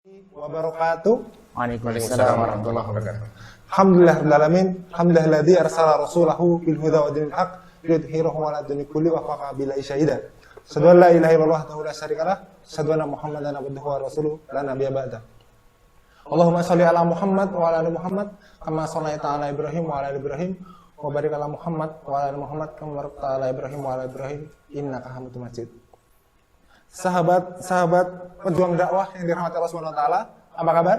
wabarakatuh. Waalaikumsalam warahmatullahi wabarakatuh. Alhamdulillahirabbil alamin. Alhamdulillahilladzi arsala rasulahu bil huda wa dinil haq liyudhhirahu 'ala dini kulli wa kafa billahi syahida. Asyhadu an la ilaha illallah wa la syarikalah, asyhadu anna Muhammadan abduhu wa rasuluhu la nabiyya ba'da. Allahumma shalli ala Muhammad wa ala ali Muhammad kama shallaita ala Ibrahim wa ala ali Ibrahim wa barik ala Muhammad wa ala ali Muhammad kama barakta ala Ibrahim wa ala Ibrahim innaka Hamidum Majid. Sahabat pejuang dakwah yang dirahmati Allah Subhanahu wa taala, apa kabar?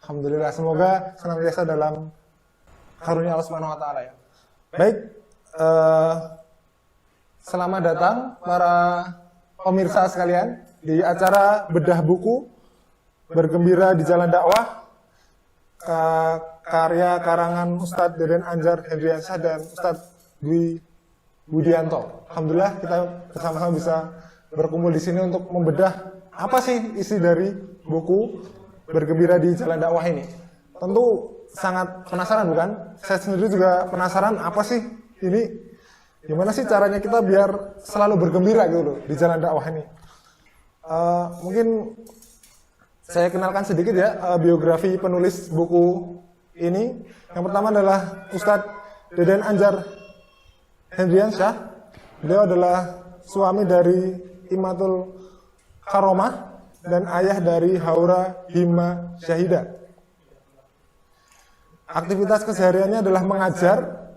Alhamdulillah, semoga senantiasa dalam karunia Allah Subhanahu wa taala ya. Baik, selamat datang para pemirsa sekalian di acara bedah buku Bergembira di Jalan Dakwah, karya karangan Ustadz Deden Anjar Hendriansyah dan Ustadz Dwi Budianto. Alhamdulillah kita bersama-sama bisa berkumpul di sini untuk membedah apa sih isi dari buku Bergembira di Jalan Dakwah ini. Tentu sangat penasaran bukan? Saya sendiri juga penasaran apa sih ini, gimana sih caranya kita biar selalu bergembira gitu loh di jalan dakwah ini. Mungkin saya kenalkan sedikit ya biografi penulis buku ini. Yang pertama adalah Ustadz Deden Anjar Hendriansyah. Beliau adalah suami dari Imatul Karomah dan ayah dari Haura Hima Syahida. Aktivitas kesehariannya adalah mengajar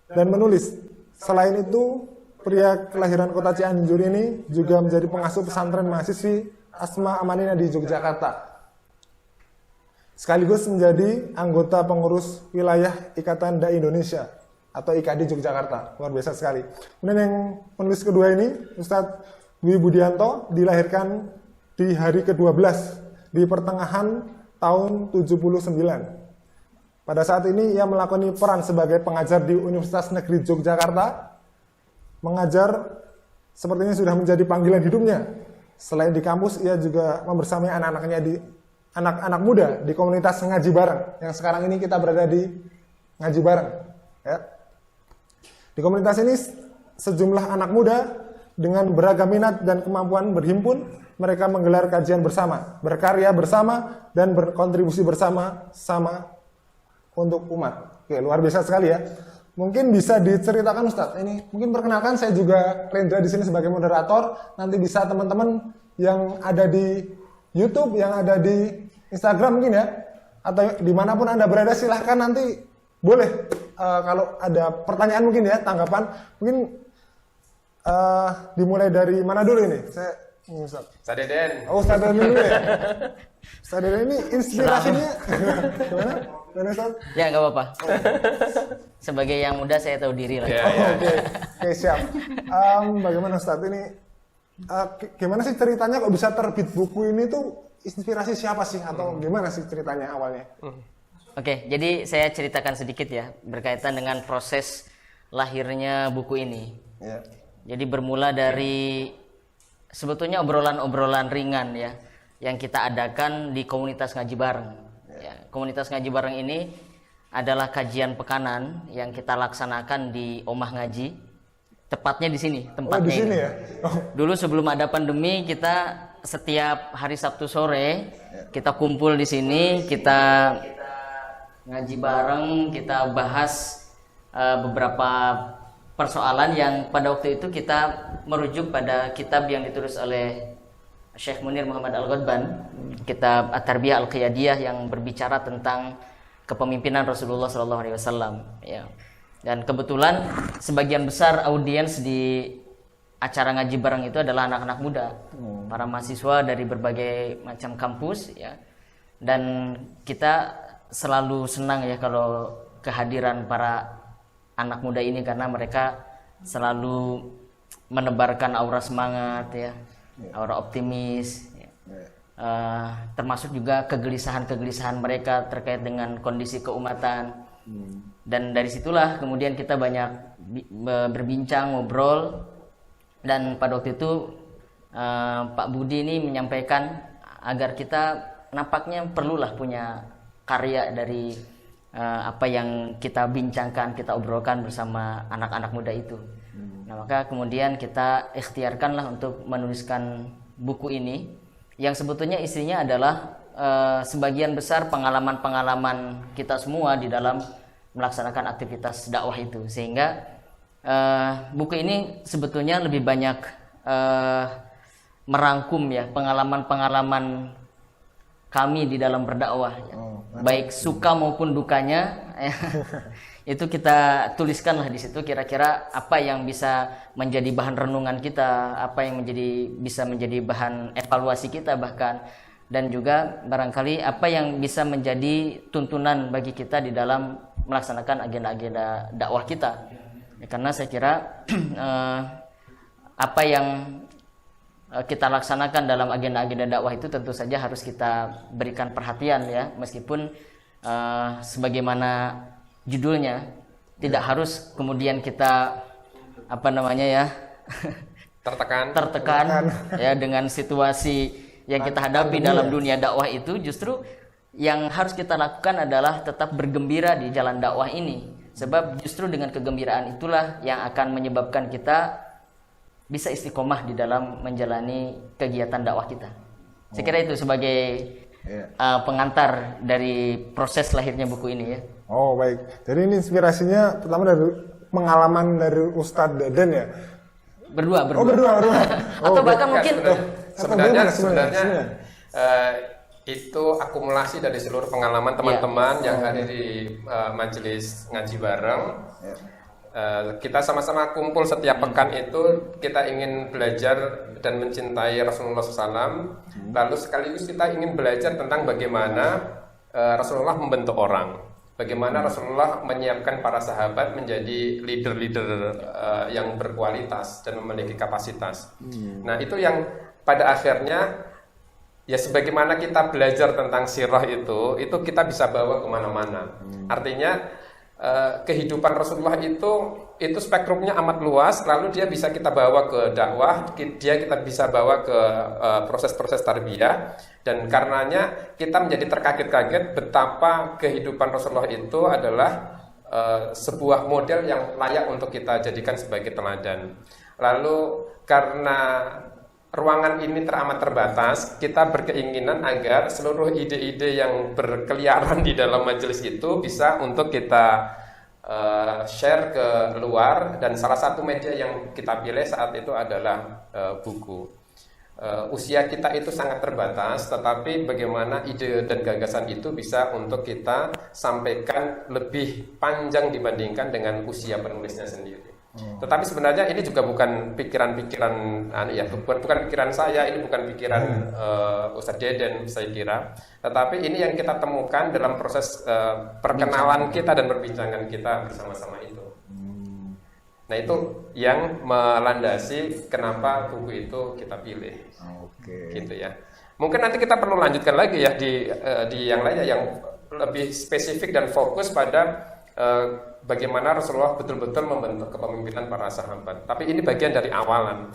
dan menulis. Selain itu, pria kelahiran kota Cianjur ini juga menjadi pengasuh pesantren mahasiswi Asma Amanina di Yogyakarta. Sekaligus menjadi anggota pengurus wilayah Ikatan Dai Indonesia atau IKD Yogyakarta. Luar biasa sekali. Kemudian yang penulis kedua ini, Ustadz Dwi Budianto, dilahirkan di hari ke-12 di pertengahan tahun 79. Pada saat ini ia melakoni peran sebagai pengajar di Universitas Negeri Yogyakarta. Mengajar sepertinya sudah menjadi panggilan hidupnya. Selain di kampus, ia juga membersamai anak-anak muda di komunitas ngaji bareng. Yang sekarang ini kita berada di ngaji bareng. Ya. Di komunitas ini sejumlah anak muda dengan beragam minat dan kemampuan berhimpun, mereka menggelar kajian bersama, berkarya bersama, dan berkontribusi bersama-sama untuk umat. Oke, luar biasa sekali ya. Mungkin bisa diceritakan Ustadz, ini mungkin perkenalkan, saya juga Rendra di sini sebagai moderator. Nanti bisa teman-teman yang ada di YouTube, yang ada di Instagram mungkin ya, atau dimanapun Anda berada, silahkan nanti boleh kalau ada pertanyaan mungkin ya, tanggapan mungkin. Dimulai dari mana dulu ini? Ustaz Deden. Oh, Ustaz Deden dulu ya. Ustaz Deden ini inspirasinya gimana? Ustaz? Ya, nggak apa-apa. Sebagai yang muda saya tahu diri lah. Oke, siap. Bagaimana Ustaz ini? Gimana sih ceritanya kok bisa terbit buku ini tuh? Inspirasi siapa sih atau gimana sih ceritanya awalnya? Oke, jadi saya ceritakan sedikit ya berkaitan dengan proses lahirnya buku ini. Ya. Jadi bermula dari sebetulnya obrolan-obrolan ringan ya yang kita adakan di komunitas ngaji bareng. Ya, komunitas ngaji bareng ini adalah kajian pekanan yang kita laksanakan di Omah Ngaji. Tepatnya di sini tempatnya. Oh, di sini ya. Dulu sebelum ada pandemi kita setiap hari Sabtu sore kita kumpul di sini, kita ngaji bareng, kita bahas beberapa persoalan yang pada waktu itu kita merujuk pada kitab yang ditulis oleh Syekh Munir Muhammad Al-Ghadban, kitab At-Tarbiyah Al-Qiyadiyah yang berbicara tentang kepemimpinan Rasulullah SAW. Ya. Dan kebetulan sebagian besar audiens di acara ngaji bareng itu adalah anak-anak muda, para mahasiswa dari berbagai macam kampus. Ya. Dan kita selalu senang ya kalau kehadiran para anak muda ini karena mereka selalu menebarkan aura semangat ya, aura optimis ya. Termasuk juga kegelisahan mereka terkait dengan kondisi keumatan. Dan dari situlah kemudian kita banyak berbincang, ngobrol, dan pada waktu itu Pak Budi ini menyampaikan agar kita nampaknya perlulah punya karya dari apa yang kita bincangkan, kita obrolkan bersama anak-anak muda itu. Nah, maka kemudian kita ikhtiarkanlah untuk menuliskan buku ini yang sebetulnya isinya adalah sebagian besar pengalaman-pengalaman kita semua di dalam melaksanakan aktivitas dakwah itu, sehingga buku ini sebetulnya lebih banyak merangkum ya pengalaman-pengalaman kami di dalam berdakwah, ya. Baik suka maupun dukanya ya. Itu kita tuliskanlah di situ, kira-kira apa yang bisa menjadi bahan renungan kita, apa yang bisa menjadi bahan evaluasi kita bahkan, dan juga barangkali apa yang bisa menjadi tuntunan bagi kita di dalam melaksanakan agenda-agenda dakwah kita. Ya, karena saya kira apa yang kita laksanakan dalam agenda-agenda dakwah itu tentu saja harus kita berikan perhatian ya, meskipun sebagaimana judulnya tidak harus kemudian kita tertekan ya dengan situasi yang kita hadapi dalam dunia dakwah itu. Justru yang harus kita lakukan adalah tetap bergembira di jalan dakwah ini, sebab justru dengan kegembiraan itulah yang akan menyebabkan kita bisa istiqomah di dalam menjalani kegiatan dakwah kita. Saya kira itu sebagai pengantar dari proses lahirnya buku ini ya. Oh baik, jadi ini inspirasinya pertama dari pengalaman dari Ustadz Deden ya? Berdua. Oh, Atau bahkan mungkin sebenarnya itu akumulasi dari seluruh pengalaman teman-teman yang hadir di majelis ngaji bareng. Kita sama-sama kumpul setiap pekan itu, kita ingin belajar dan mencintai Rasulullah SAW. Lalu sekaligus kita ingin belajar tentang bagaimana Rasulullah membentuk orang, bagaimana Rasulullah menyiapkan para sahabat menjadi leader-leader yang berkualitas dan memiliki kapasitas. Nah itu yang pada akhirnya ya sebagaimana kita belajar tentang sirah itu kita bisa bawa kemana-mana. Artinya kehidupan Rasulullah itu spektrumnya amat luas, lalu dia bisa kita bawa ke dakwah, kita bisa bawa ke proses-proses tarbiyah, dan karenanya kita menjadi terkaget-kaget betapa kehidupan Rasulullah itu adalah sebuah model yang layak untuk kita jadikan sebagai teladan. Lalu karena ruangan ini teramat terbatas, kita berkeinginan agar seluruh ide-ide yang berkeliaran di dalam majelis itu bisa untuk kita share ke luar, dan salah satu media yang kita pilih saat itu adalah buku. Usia kita itu sangat terbatas, tetapi bagaimana ide dan gagasan itu bisa untuk kita sampaikan lebih panjang dibandingkan dengan usia penulisnya sendiri. Tetapi sebenarnya ini juga bukan pikiran-pikiran bukan pikiran saya, ini bukan pikiran Ustadz Deden saya kira, tetapi ini yang kita temukan dalam proses perkenalan kita dan perbincangan kita bersama-sama itu. Nah itu yang melandasi kenapa buku itu kita pilih. Gitu ya. Mungkin nanti kita perlu lanjutkan lagi ya di yang lainnya yang lebih spesifik dan fokus pada bagaimana Rasulullah betul-betul membentuk kepemimpinan para sahabat. Tapi ini bagian dari awalan.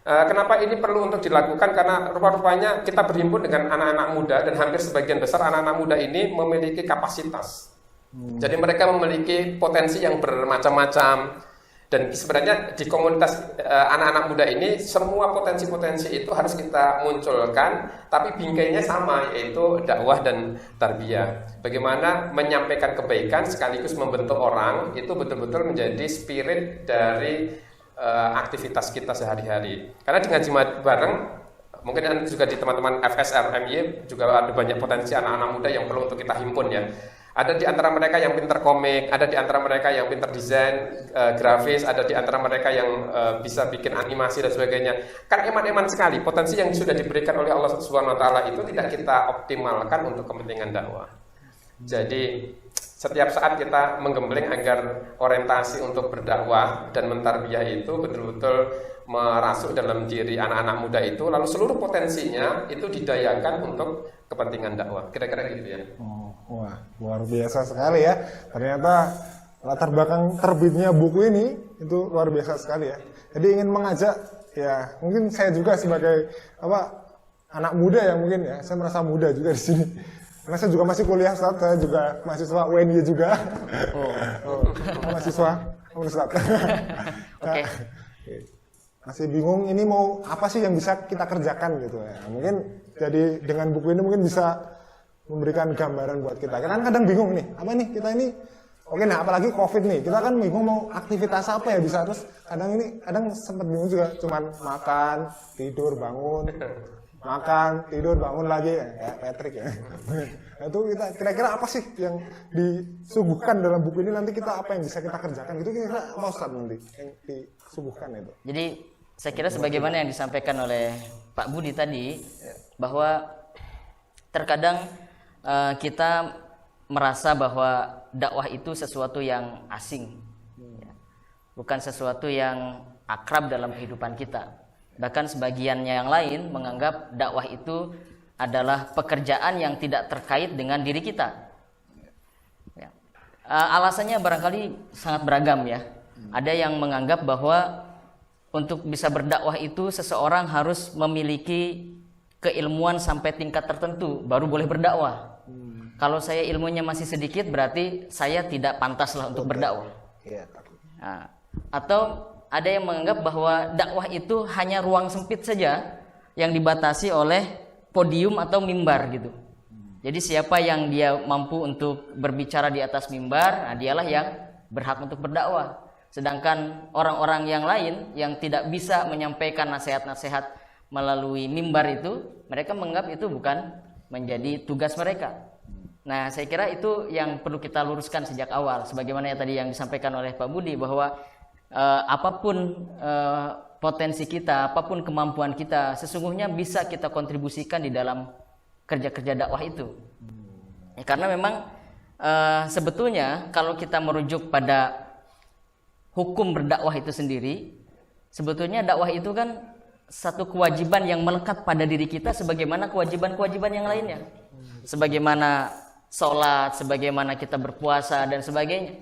Kenapa ini perlu untuk dilakukan? Karena rupa-rupanya kita berhimpun dengan anak-anak muda, dan hampir sebagian besar anak-anak muda ini memiliki kapasitas. Jadi mereka memiliki potensi yang bermacam-macam. Dan sebenarnya di komunitas anak-anak muda ini semua potensi-potensi itu harus kita munculkan, tapi bingkainya sama, yaitu dakwah dan tarbiyah. Bagaimana menyampaikan kebaikan sekaligus membentuk orang, itu betul-betul menjadi spirit dari aktivitas kita sehari-hari. Karena di ngaji bareng, mungkin juga di teman-teman FSR MY juga ada banyak potensi anak-anak muda yang perlu untuk kita himpun ya. Ada di antara mereka yang pintar komik, ada di antara mereka yang pintar desain grafis, ada di antara mereka yang bisa bikin animasi dan sebagainya. Kan eman-eman sekali potensi yang sudah diberikan oleh Allah Subhanahu wa taala itu tidak kita optimalkan untuk kepentingan dakwah. Jadi setiap saat kita menggembleng agar orientasi untuk berdakwah dan mentarbiyah itu betul-betul merasuk dalam diri anak-anak muda itu, lalu seluruh potensinya itu didayakan untuk kepentingan dakwah. Kira-kira gitu ya. Wah, luar biasa sekali ya. Ternyata latar belakang terbitnya buku ini itu luar biasa sekali ya. Jadi ingin mengajak ya, mungkin saya juga sebagai anak muda ya mungkin ya, saya merasa muda juga di sini. Karena saya juga masih kuliah, Ustaz. Saya juga mahasiswa UNY juga. Mahasiswa Ustaz. Oke. masih bingung ini mau apa sih yang bisa kita kerjakan gitu ya. Mungkin jadi dengan buku ini mungkin bisa memberikan gambaran buat kita. Kan kadang bingung nih, apa nih kita ini, oke nah apalagi COVID nih, kita kan bingung mau aktivitas apa ya bisa, terus kadang sempat bingung juga, cuman makan, tidur, bangun, makan, tidur, bangun lagi, kayak Patrick ya. Nah, itu kita kira-kira apa sih yang disuguhkan dalam buku ini, nanti kita apa yang bisa kita kerjakan gitu, kira-kira apa Ustaz nanti yang disuguhkan itu. Jadi saya kira sebagaimana yang disampaikan oleh Pak Budi tadi, bahwa terkadang kita merasa bahwa dakwah itu sesuatu yang asing, bukan sesuatu yang akrab dalam kehidupan kita. Bahkan sebagiannya yang lain menganggap dakwah itu adalah pekerjaan yang tidak terkait dengan diri kita. Ya. Alasannya barangkali sangat beragam ya. Ada yang menganggap bahwa untuk bisa berdakwah itu seseorang harus memiliki keilmuan sampai tingkat tertentu baru boleh berdakwah. Kalau saya ilmunya masih sedikit berarti saya tidak pantaslah untuk berdakwah. Nah, atau ada yang menganggap bahwa dakwah itu hanya ruang sempit saja yang dibatasi oleh podium atau mimbar gitu. Jadi siapa yang dia mampu untuk berbicara di atas mimbar, nah dialah yang berhak untuk berdakwah. Sedangkan orang-orang yang lain yang tidak bisa menyampaikan nasihat-nasihat melalui mimbar itu, mereka menganggap itu bukan menjadi tugas mereka. Nah, saya kira itu yang perlu kita luruskan sejak awal, sebagaimana yang tadi yang disampaikan oleh Pak Budi, bahwa apapun potensi kita, apapun kemampuan kita, sesungguhnya bisa kita kontribusikan di dalam kerja-kerja dakwah itu. Ya, karena memang sebetulnya kalau kita merujuk pada hukum berdakwah itu sendiri, sebetulnya dakwah itu kan satu kewajiban yang melekat pada diri kita sebagaimana kewajiban-kewajiban yang lainnya. Sebagaimana sholat, sebagaimana kita berpuasa dan sebagainya.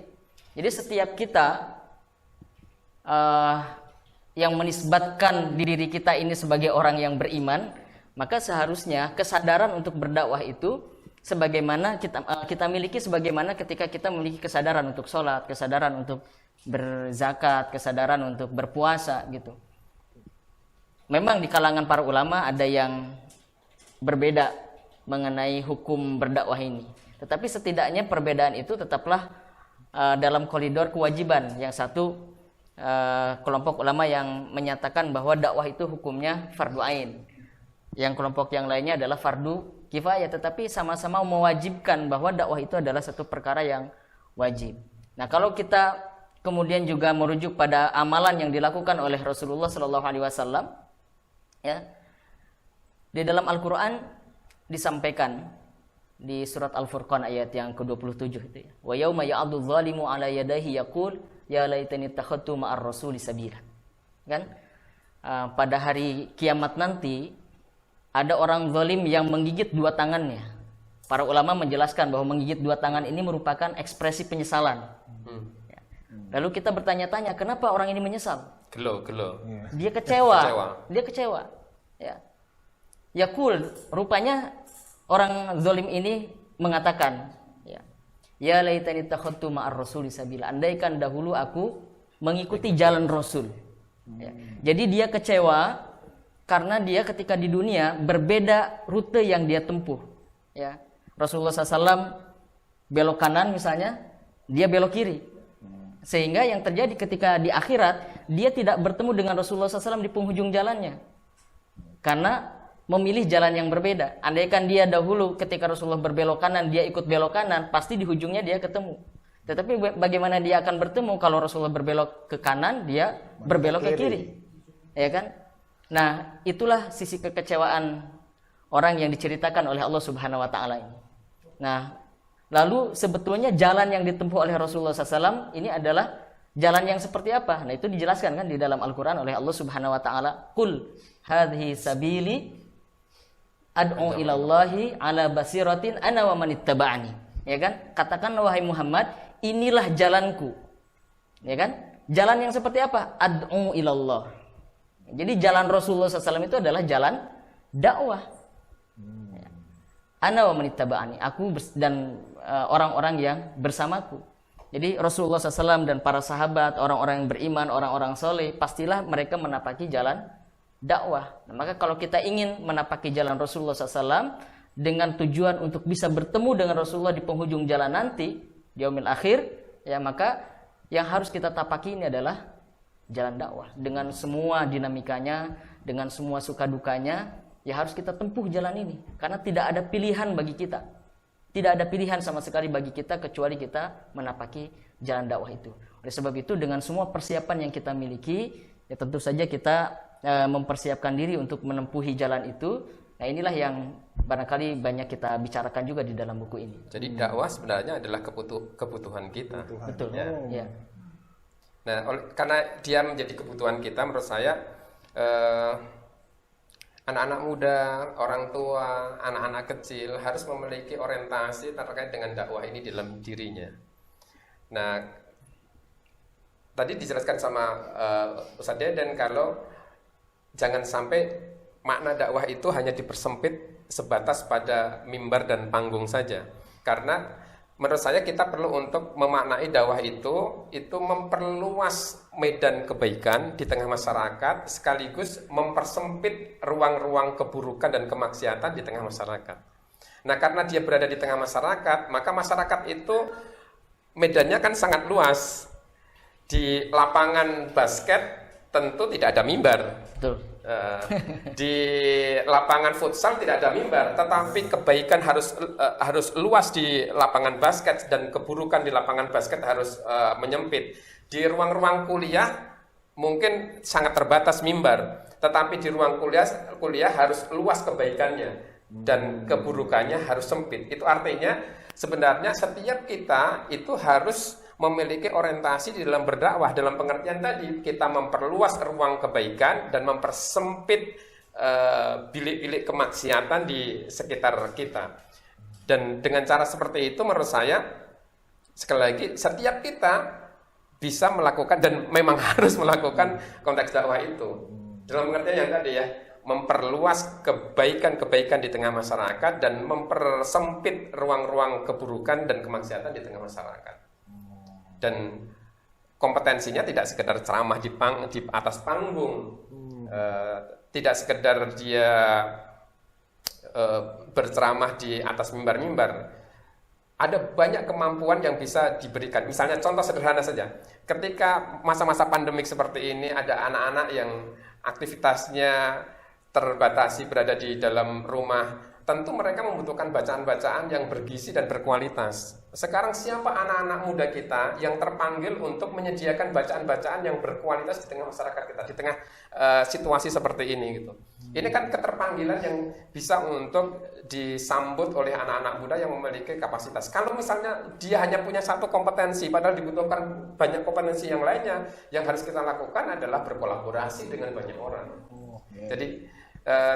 Jadi setiap kita yang menisbatkan diri kita ini sebagai orang yang beriman, maka seharusnya kesadaran untuk berdakwah itu sebagaimana kita miliki, sebagaimana ketika kita memiliki kesadaran untuk sholat, kesadaran untuk berzakat, kesadaran untuk berpuasa gitu. Memang di kalangan para ulama ada yang berbeda mengenai hukum berdakwah ini, tetapi setidaknya perbedaan itu tetaplah dalam koridor kewajiban. Yang satu kelompok ulama yang menyatakan bahwa dakwah itu hukumnya fardu ain, yang kelompok yang lainnya adalah fardu kifayah, tetapi sama-sama mewajibkan bahwa dakwah itu adalah satu perkara yang wajib. Nah, kalau kita kemudian juga merujuk pada amalan yang dilakukan oleh Rasulullah SAW, ya, di dalam Al-Quran disampaikan di surat Al-Furqan ayat yang ke-27 itu ya. Wa yauma ya'addu dzalimu 'ala yadayhi yaqul ya laitani takhadtu ma'ar rasuli sabila. Kan? Pada hari kiamat nanti ada orang zalim yang menggigit dua tangannya. Para ulama menjelaskan bahwa menggigit dua tangan ini merupakan ekspresi penyesalan. Ya. Lalu kita bertanya-tanya, kenapa orang ini menyesal? Gelo. Dia kecewa. Dia kecewa. Ya. Yaqul, rupanya orang zalim ini mengatakan, ya laitani takhadtu ma'ar rasuli sabila. Andaikan dahulu aku mengikuti jalan Rasul. Ya. Jadi dia kecewa karena dia ketika di dunia berbeda rute yang dia tempuh. Ya. Rasulullah SAW belok kanan misalnya, dia belok kiri. Sehingga yang terjadi ketika di akhirat, dia tidak bertemu dengan Rasulullah SAW di penghujung jalannya. Karena memilih jalan yang berbeda. Andaikan dia dahulu ketika Rasulullah berbelok kanan, dia ikut belok kanan, pasti di ujungnya dia ketemu. Tetapi bagaimana dia akan bertemu kalau Rasulullah berbelok ke kanan, dia berbelok ke kiri. Ya kan? Nah, itulah sisi kekecewaan orang yang diceritakan oleh Allah Subhanahu wa taala ini. Nah, lalu sebetulnya jalan yang ditempuh oleh Rasulullah SAW ini adalah jalan yang seperti apa? Nah, itu dijelaskan kan di dalam Al-Quran oleh Allah Subhanahu wa taala, "Qul hadhihi sabili ad'u ilallahi ala basiratin ana wa manittaba'ani." Ya kan? Katakan wahai Muhammad, inilah jalanku. Ya kan? Jalan yang seperti apa? Ad'u ilallah. Jadi jalan Rasulullah SAW itu adalah jalan dakwah. Ana wa manittaba'ani, aku dan orang-orang yang bersamaku. Jadi Rasulullah SAW dan para sahabat, orang-orang yang beriman, orang-orang soleh, pastilah mereka menapaki jalan dakwah. Nah, maka kalau kita ingin menapaki jalan Rasulullah SAW dengan tujuan untuk bisa bertemu dengan Rasulullah di penghujung jalan nanti, di yaumil akhir, ya maka yang harus kita tapaki ini adalah jalan dakwah. Dengan semua dinamikanya, dengan semua suka dukanya, ya harus kita tempuh jalan ini. Karena tidak ada pilihan bagi kita. Tidak ada pilihan sama sekali bagi kita kecuali kita menapaki jalan dakwah itu. Oleh sebab itu dengan semua persiapan yang kita miliki, ya tentu saja kita mempersiapkan diri untuk menempuhi jalan itu. Nah inilah yang barangkali banyak kita bicarakan juga di dalam buku ini. Jadi dakwah sebenarnya adalah kebutuhan kita. Betul. Ya. Nah, karena dia menjadi kebutuhan kita, menurut saya anak-anak muda, orang tua, anak-anak kecil harus memiliki orientasi terkait dengan dakwah ini dalam dirinya. Nah, tadi dijelaskan sama Ustaz Deden kalau jangan sampai makna dakwah itu hanya dipersempit sebatas pada mimbar dan panggung saja. Karena menurut saya kita perlu untuk memaknai dakwah itu memperluas medan kebaikan di tengah masyarakat sekaligus mempersempit ruang-ruang keburukan dan kemaksiatan di tengah masyarakat. Nah, karena dia berada di tengah masyarakat, maka masyarakat itu medannya kan sangat luas. Di lapangan basket tentu tidak ada mimbar. Betul. Di lapangan futsal tidak ada mimbar, tetapi kebaikan harus luas di lapangan basket dan keburukan di lapangan basket harus menyempit. Di ruang-ruang kuliah mungkin sangat terbatas mimbar, tetapi di ruang kuliah harus luas kebaikannya dan keburukannya harus sempit. Itu artinya sebenarnya setiap kita itu harus memiliki orientasi di dalam berdakwah, dalam pengertian tadi kita memperluas ruang kebaikan dan mempersempit bilik-bilik kemaksiatan di sekitar kita. Dan dengan cara seperti itu menurut saya sekali lagi setiap kita bisa melakukan dan memang harus melakukan konteks dakwah itu dalam pengertian yang tadi ya, memperluas kebaikan-kebaikan di tengah masyarakat dan mempersempit ruang-ruang keburukan dan kemaksiatan di tengah masyarakat. Dan kompetensinya tidak sekedar ceramah di atas panggung, tidak sekedar dia berceramah di atas mimbar-mimbar. Ada banyak kemampuan yang bisa diberikan. Misalnya contoh sederhana saja, ketika masa-masa pandemik seperti ini ada anak-anak yang aktivitasnya terbatasi berada di dalam rumah, tentu mereka membutuhkan bacaan-bacaan yang bergizi dan berkualitas. Sekarang siapa anak-anak muda kita yang terpanggil untuk menyediakan bacaan-bacaan yang berkualitas di tengah masyarakat kita, di tengah situasi seperti ini gitu. Ini kan keterpanggilan yang bisa untuk disambut oleh anak-anak muda yang memiliki kapasitas. Kalau misalnya dia hanya punya satu kompetensi, padahal dibutuhkan banyak kompetensi yang lainnya, yang harus kita lakukan adalah berkolaborasi dengan banyak orang. Jadi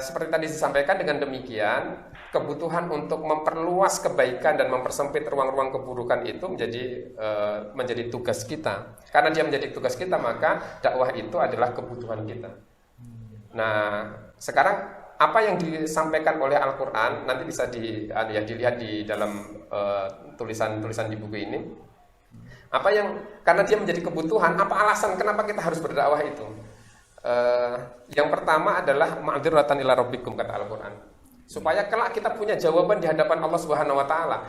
seperti tadi disampaikan, dengan demikian kebutuhan untuk memperluas kebaikan dan mempersempit ruang-ruang keburukan itu menjadi tugas kita. Karena dia menjadi tugas kita, maka dakwah itu adalah kebutuhan kita. Nah, sekarang apa yang disampaikan oleh Al-Quran nanti bisa dilihat di dalam tulisan-tulisan di buku ini. Karena dia menjadi kebutuhan, apa alasan kenapa kita harus berdakwah itu? Yang pertama adalah ma'dziratan ila rabbikum, kata Al-Quran, supaya kelak kita punya jawaban di hadapan Allah Subhanahu wa taala.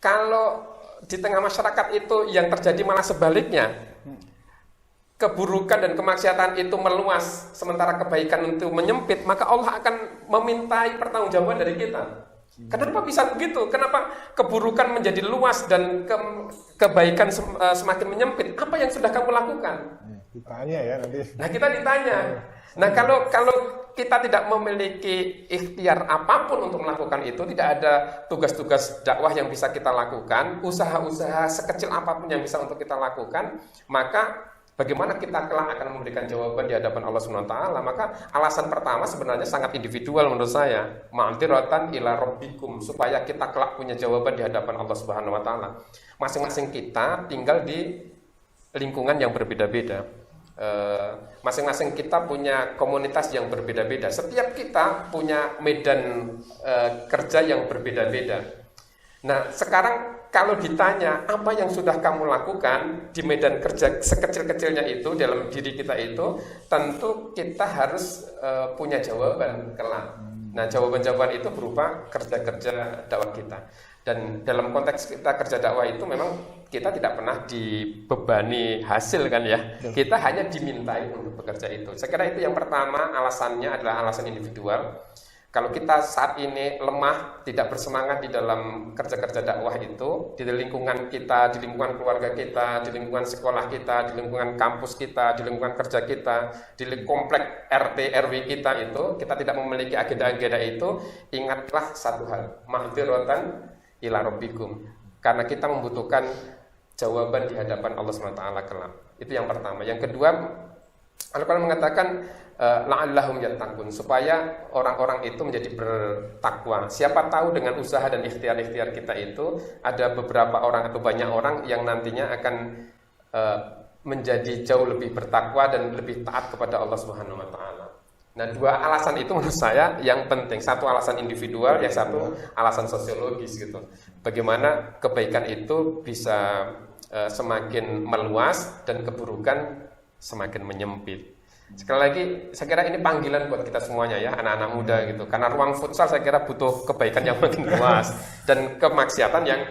Kalau di tengah masyarakat itu yang terjadi malah sebaliknya, keburukan dan kemaksiatan itu meluas sementara kebaikan itu menyempit, maka Allah akan memintai pertanggungjawaban dari kita. Kenapa bisa begitu? Kenapa keburukan menjadi luas dan kebaikan semakin menyempit? Apa yang sudah kamu lakukan? Ditanya ya nanti. Nah, kita ditanya. Nah, kalau kita tidak memiliki ikhtiar apapun untuk melakukan itu, tidak ada tugas-tugas dakwah yang bisa kita lakukan, usaha-usaha sekecil apapun yang bisa untuk kita lakukan, maka bagaimana kita kelak akan memberikan jawaban di hadapan Allah Subhanahu wa taala? Maka alasan pertama sebenarnya sangat individual menurut saya, ma'dziratan ila rabbikum, supaya kita kelak punya jawaban di hadapan Allah Subhanahu wa taala. Masing-masing kita tinggal di lingkungan yang berbeda-beda. Masing-masing kita punya komunitas yang berbeda-beda. Setiap kita punya medan kerja yang berbeda-beda. Nah, sekarang kalau ditanya apa yang sudah kamu lakukan di medan kerja sekecil-kecilnya itu dalam diri kita itu, tentu kita harus punya jawaban kelak. Nah, jawaban-jawaban itu berupa kerja-kerja dakwah kita. Dan dalam konteks kita kerja dakwah itu memang kita tidak pernah dibebani hasil kan ya. Kita hanya dimintai untuk bekerja itu. Saya kira itu yang pertama, alasannya adalah alasan individual. Kalau kita saat ini lemah, tidak bersemangat di dalam kerja-kerja dakwah itu, di lingkungan kita, di lingkungan keluarga kita, di lingkungan sekolah kita, di lingkungan kampus kita, di lingkungan kerja kita, di komplek RT RW kita itu, kita tidak memiliki agenda-agenda itu, ingatlah satu hal, mahdziratan ila rabbikum. Karena kita membutuhkan jawaban di hadapan Allah SWT kelak. Itu yang pertama. Yang kedua, Al-Quran mengatakan la'allahum yattaqun, supaya orang-orang itu menjadi bertakwa. Siapa tahu dengan usaha dan ikhtiar-ikhtiar kita itu ada beberapa orang atau banyak orang yang nantinya akan menjadi jauh lebih bertakwa dan lebih taat kepada Allah Subhanahu wa taala. Nah, dua alasan itu menurut saya yang penting. Satu alasan individual, yang satu alasan sosiologis gitu. Bagaimana kebaikan itu bisa semakin meluas dan keburukan semakin menyempit. Sekali lagi, saya kira ini panggilan buat kita semuanya ya, anak-anak muda gitu. Karena ruang futsal saya kira butuh kebaikan yang makin luas dan kemaksiatan yang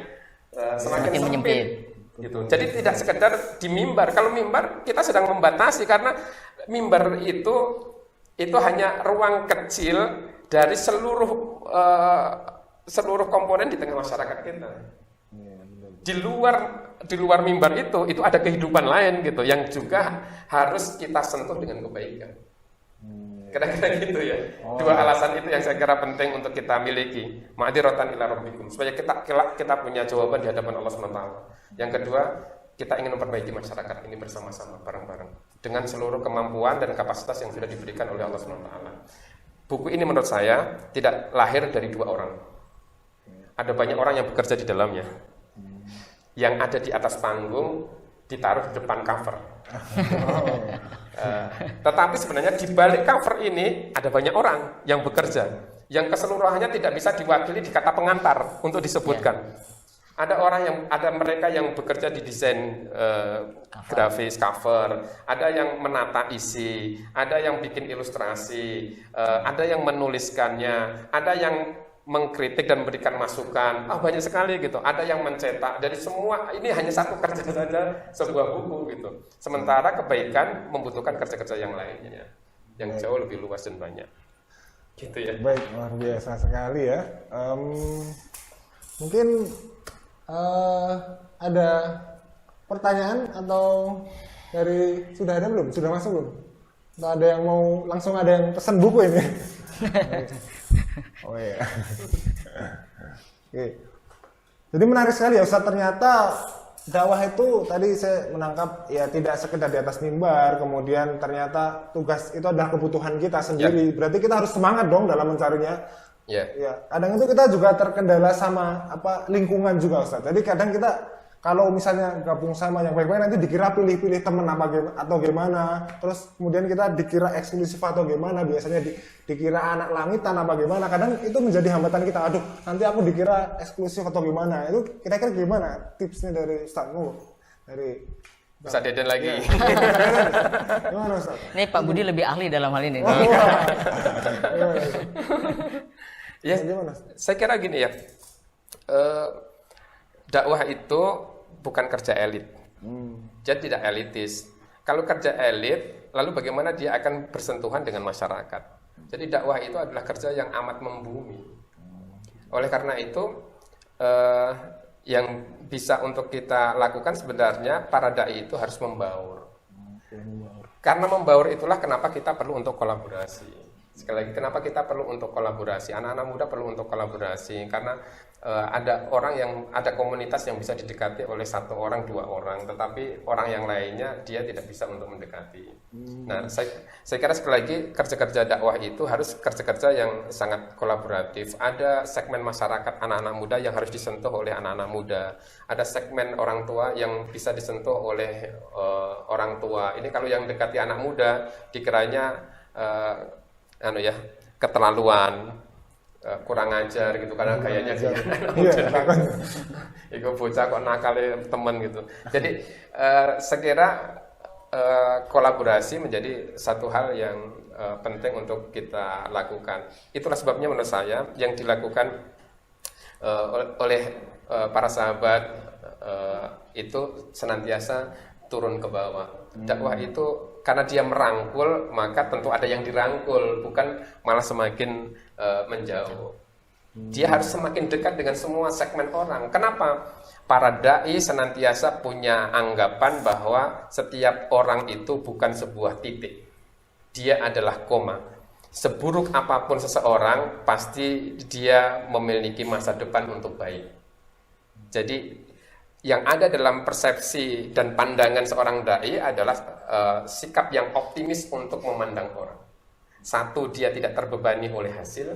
semakin menyempit. Gitu. Jadi tidak sekedar di mimbar. Kalau mimbar kita sedang membatasi karena mimbar itu hanya ruang kecil dari seluruh komponen di tengah masyarakat kita. Di luar mimbar itu ada kehidupan lain gitu yang juga harus kita sentuh dengan kebaikan. Kira-kira gitu ya. Dua alasan itu yang saya kira penting untuk kita miliki. Ma'dziratan ila rabbikum, supaya kita punya jawaban di hadapan Allah SWT. Yang kedua, kita ingin memperbaiki masyarakat ini bersama-sama bareng-bareng dengan seluruh kemampuan dan kapasitas yang sudah diberikan oleh Allah SWT. Buku ini menurut saya tidak lahir dari dua orang. Ada banyak orang yang bekerja di dalamnya. Yang ada di atas panggung ditaruh di depan cover. Tetapi sebenarnya di balik cover ini ada banyak orang yang bekerja, yang keseluruhannya tidak bisa diwakili di kata pengantar untuk disebutkan. Ada mereka yang bekerja di desain grafis cover, ada yang menata isi, ada yang bikin ilustrasi, ada yang menuliskannya, ada yang mengkritik dan memberikan masukan. Banyak sekali gitu. Ada yang mencetak. Dari semua ini hanya satu kerja saja, sebuah buku gitu. Sementara kebaikan membutuhkan kerja-kerja yang lainnya, yang jauh lebih luas dan banyak. Gitu ya. Baik, luar biasa sekali ya. Mungkin ada pertanyaan atau sudah ada belum? Sudah masuk belum? Atau ada yang mau langsung ada yang pesan buku ini? Oh iya. Oke. Jadi menarik sekali ya Ustaz, ternyata dakwah itu tadi saya menangkap ya tidak sekedar di atas mimbar, kemudian ternyata tugas itu adalah kebutuhan kita sendiri. Ya. Berarti kita harus semangat dong dalam mencarinya. Ya. Ya. Kadang itu kita juga terkendala sama lingkungan juga Ustaz. Jadi kadang kita kalau misalnya gabung sama yang baik-baik nanti dikira pilih-pilih teman atau gimana, terus kemudian kita dikira eksklusif atau gimana, biasanya dikira anak langitan apa gimana, kadang itu menjadi hambatan kita. Aduh, nanti aku dikira eksklusif atau gimana. Itu kira-kira gimana tipsnya dari Ustaz Nur? Bisa Deden lagi. Ya. Gimana Ustaz? Ini Pak Budi lebih ahli dalam hal ini. Ya, saya kira gini ya. Dakwah itu bukan kerja elit. Jadi tidak elitis. Kalau kerja elit, lalu bagaimana dia akan bersentuhan dengan masyarakat? Jadi dakwah itu adalah kerja yang amat membumi. Oleh karena itu, yang bisa untuk kita lakukan sebenarnya para dai itu harus membaur. Karena membaur itulah kenapa kita perlu untuk kolaborasi. Sekali lagi, kenapa kita perlu untuk kolaborasi? Anak-anak muda perlu untuk kolaborasi karena ada komunitas yang bisa didekati oleh satu orang, dua orang, tetapi orang yang lainnya dia tidak bisa untuk mendekati. Nah, saya kira sekali lagi kerja-kerja dakwah itu harus kerja-kerja yang sangat kolaboratif. Ada segmen masyarakat anak-anak muda yang harus disentuh oleh anak-anak muda. Ada segmen orang tua yang bisa disentuh oleh orang tua. Ini kalau yang dekati anak muda dikiranya keterlaluan. kurang ajar gitu karena gayanya dia Iya, makanya. itu bocah kok nakal temen gitu. Jadi sekira kolaborasi menjadi satu hal yang penting untuk kita lakukan. Itulah sebabnya menurut saya yang dilakukan oleh para sahabat itu senantiasa turun ke bawah. Dakwah itu karena dia merangkul, maka tentu ada yang dirangkul, bukan malah semakin menjauh. Dia harus semakin dekat dengan semua segmen orang. Kenapa? Para dai senantiasa punya anggapan bahwa setiap orang itu bukan sebuah titik. Dia adalah koma. Seburuk apapun seseorang, pasti dia memiliki masa depan untuk baik. Jadi yang ada dalam persepsi dan pandangan seorang dai adalah sikap yang optimis untuk memandang orang. Satu, dia tidak terbebani oleh hasil.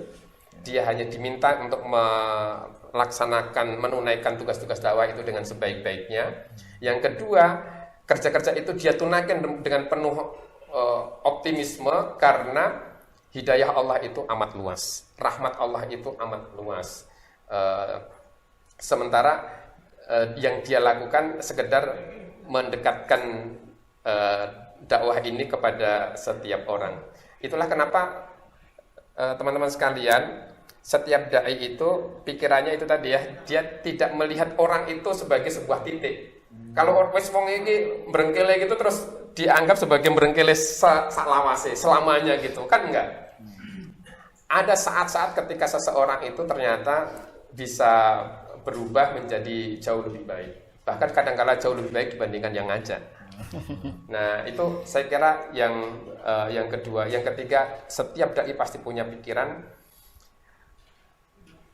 Dia hanya diminta untuk melaksanakan, menunaikan tugas-tugas dakwah itu dengan sebaik-baiknya. Yang kedua, kerja-kerja itu dia tunaikan dengan penuh optimisme karena hidayah Allah itu amat luas. Rahmat Allah itu amat luas. Sementara yang dia lakukan sekedar mendekatkan dakwah ini kepada setiap orang. Itulah kenapa teman-teman sekalian, setiap dai itu pikirannya itu tadi ya, dia tidak melihat orang itu sebagai sebuah titik. Kalau wis wong iki brengkele gitu terus dianggap sebagai brengkele salawase selamanya gitu, kan enggak. Ada saat-saat ketika seseorang itu ternyata bisa berubah menjadi jauh lebih baik. Bahkan kadang-kala jauh lebih baik dibandingkan yang ngajak. Nah, itu saya kira yang kedua. Yang ketiga, setiap dai pasti punya pikiran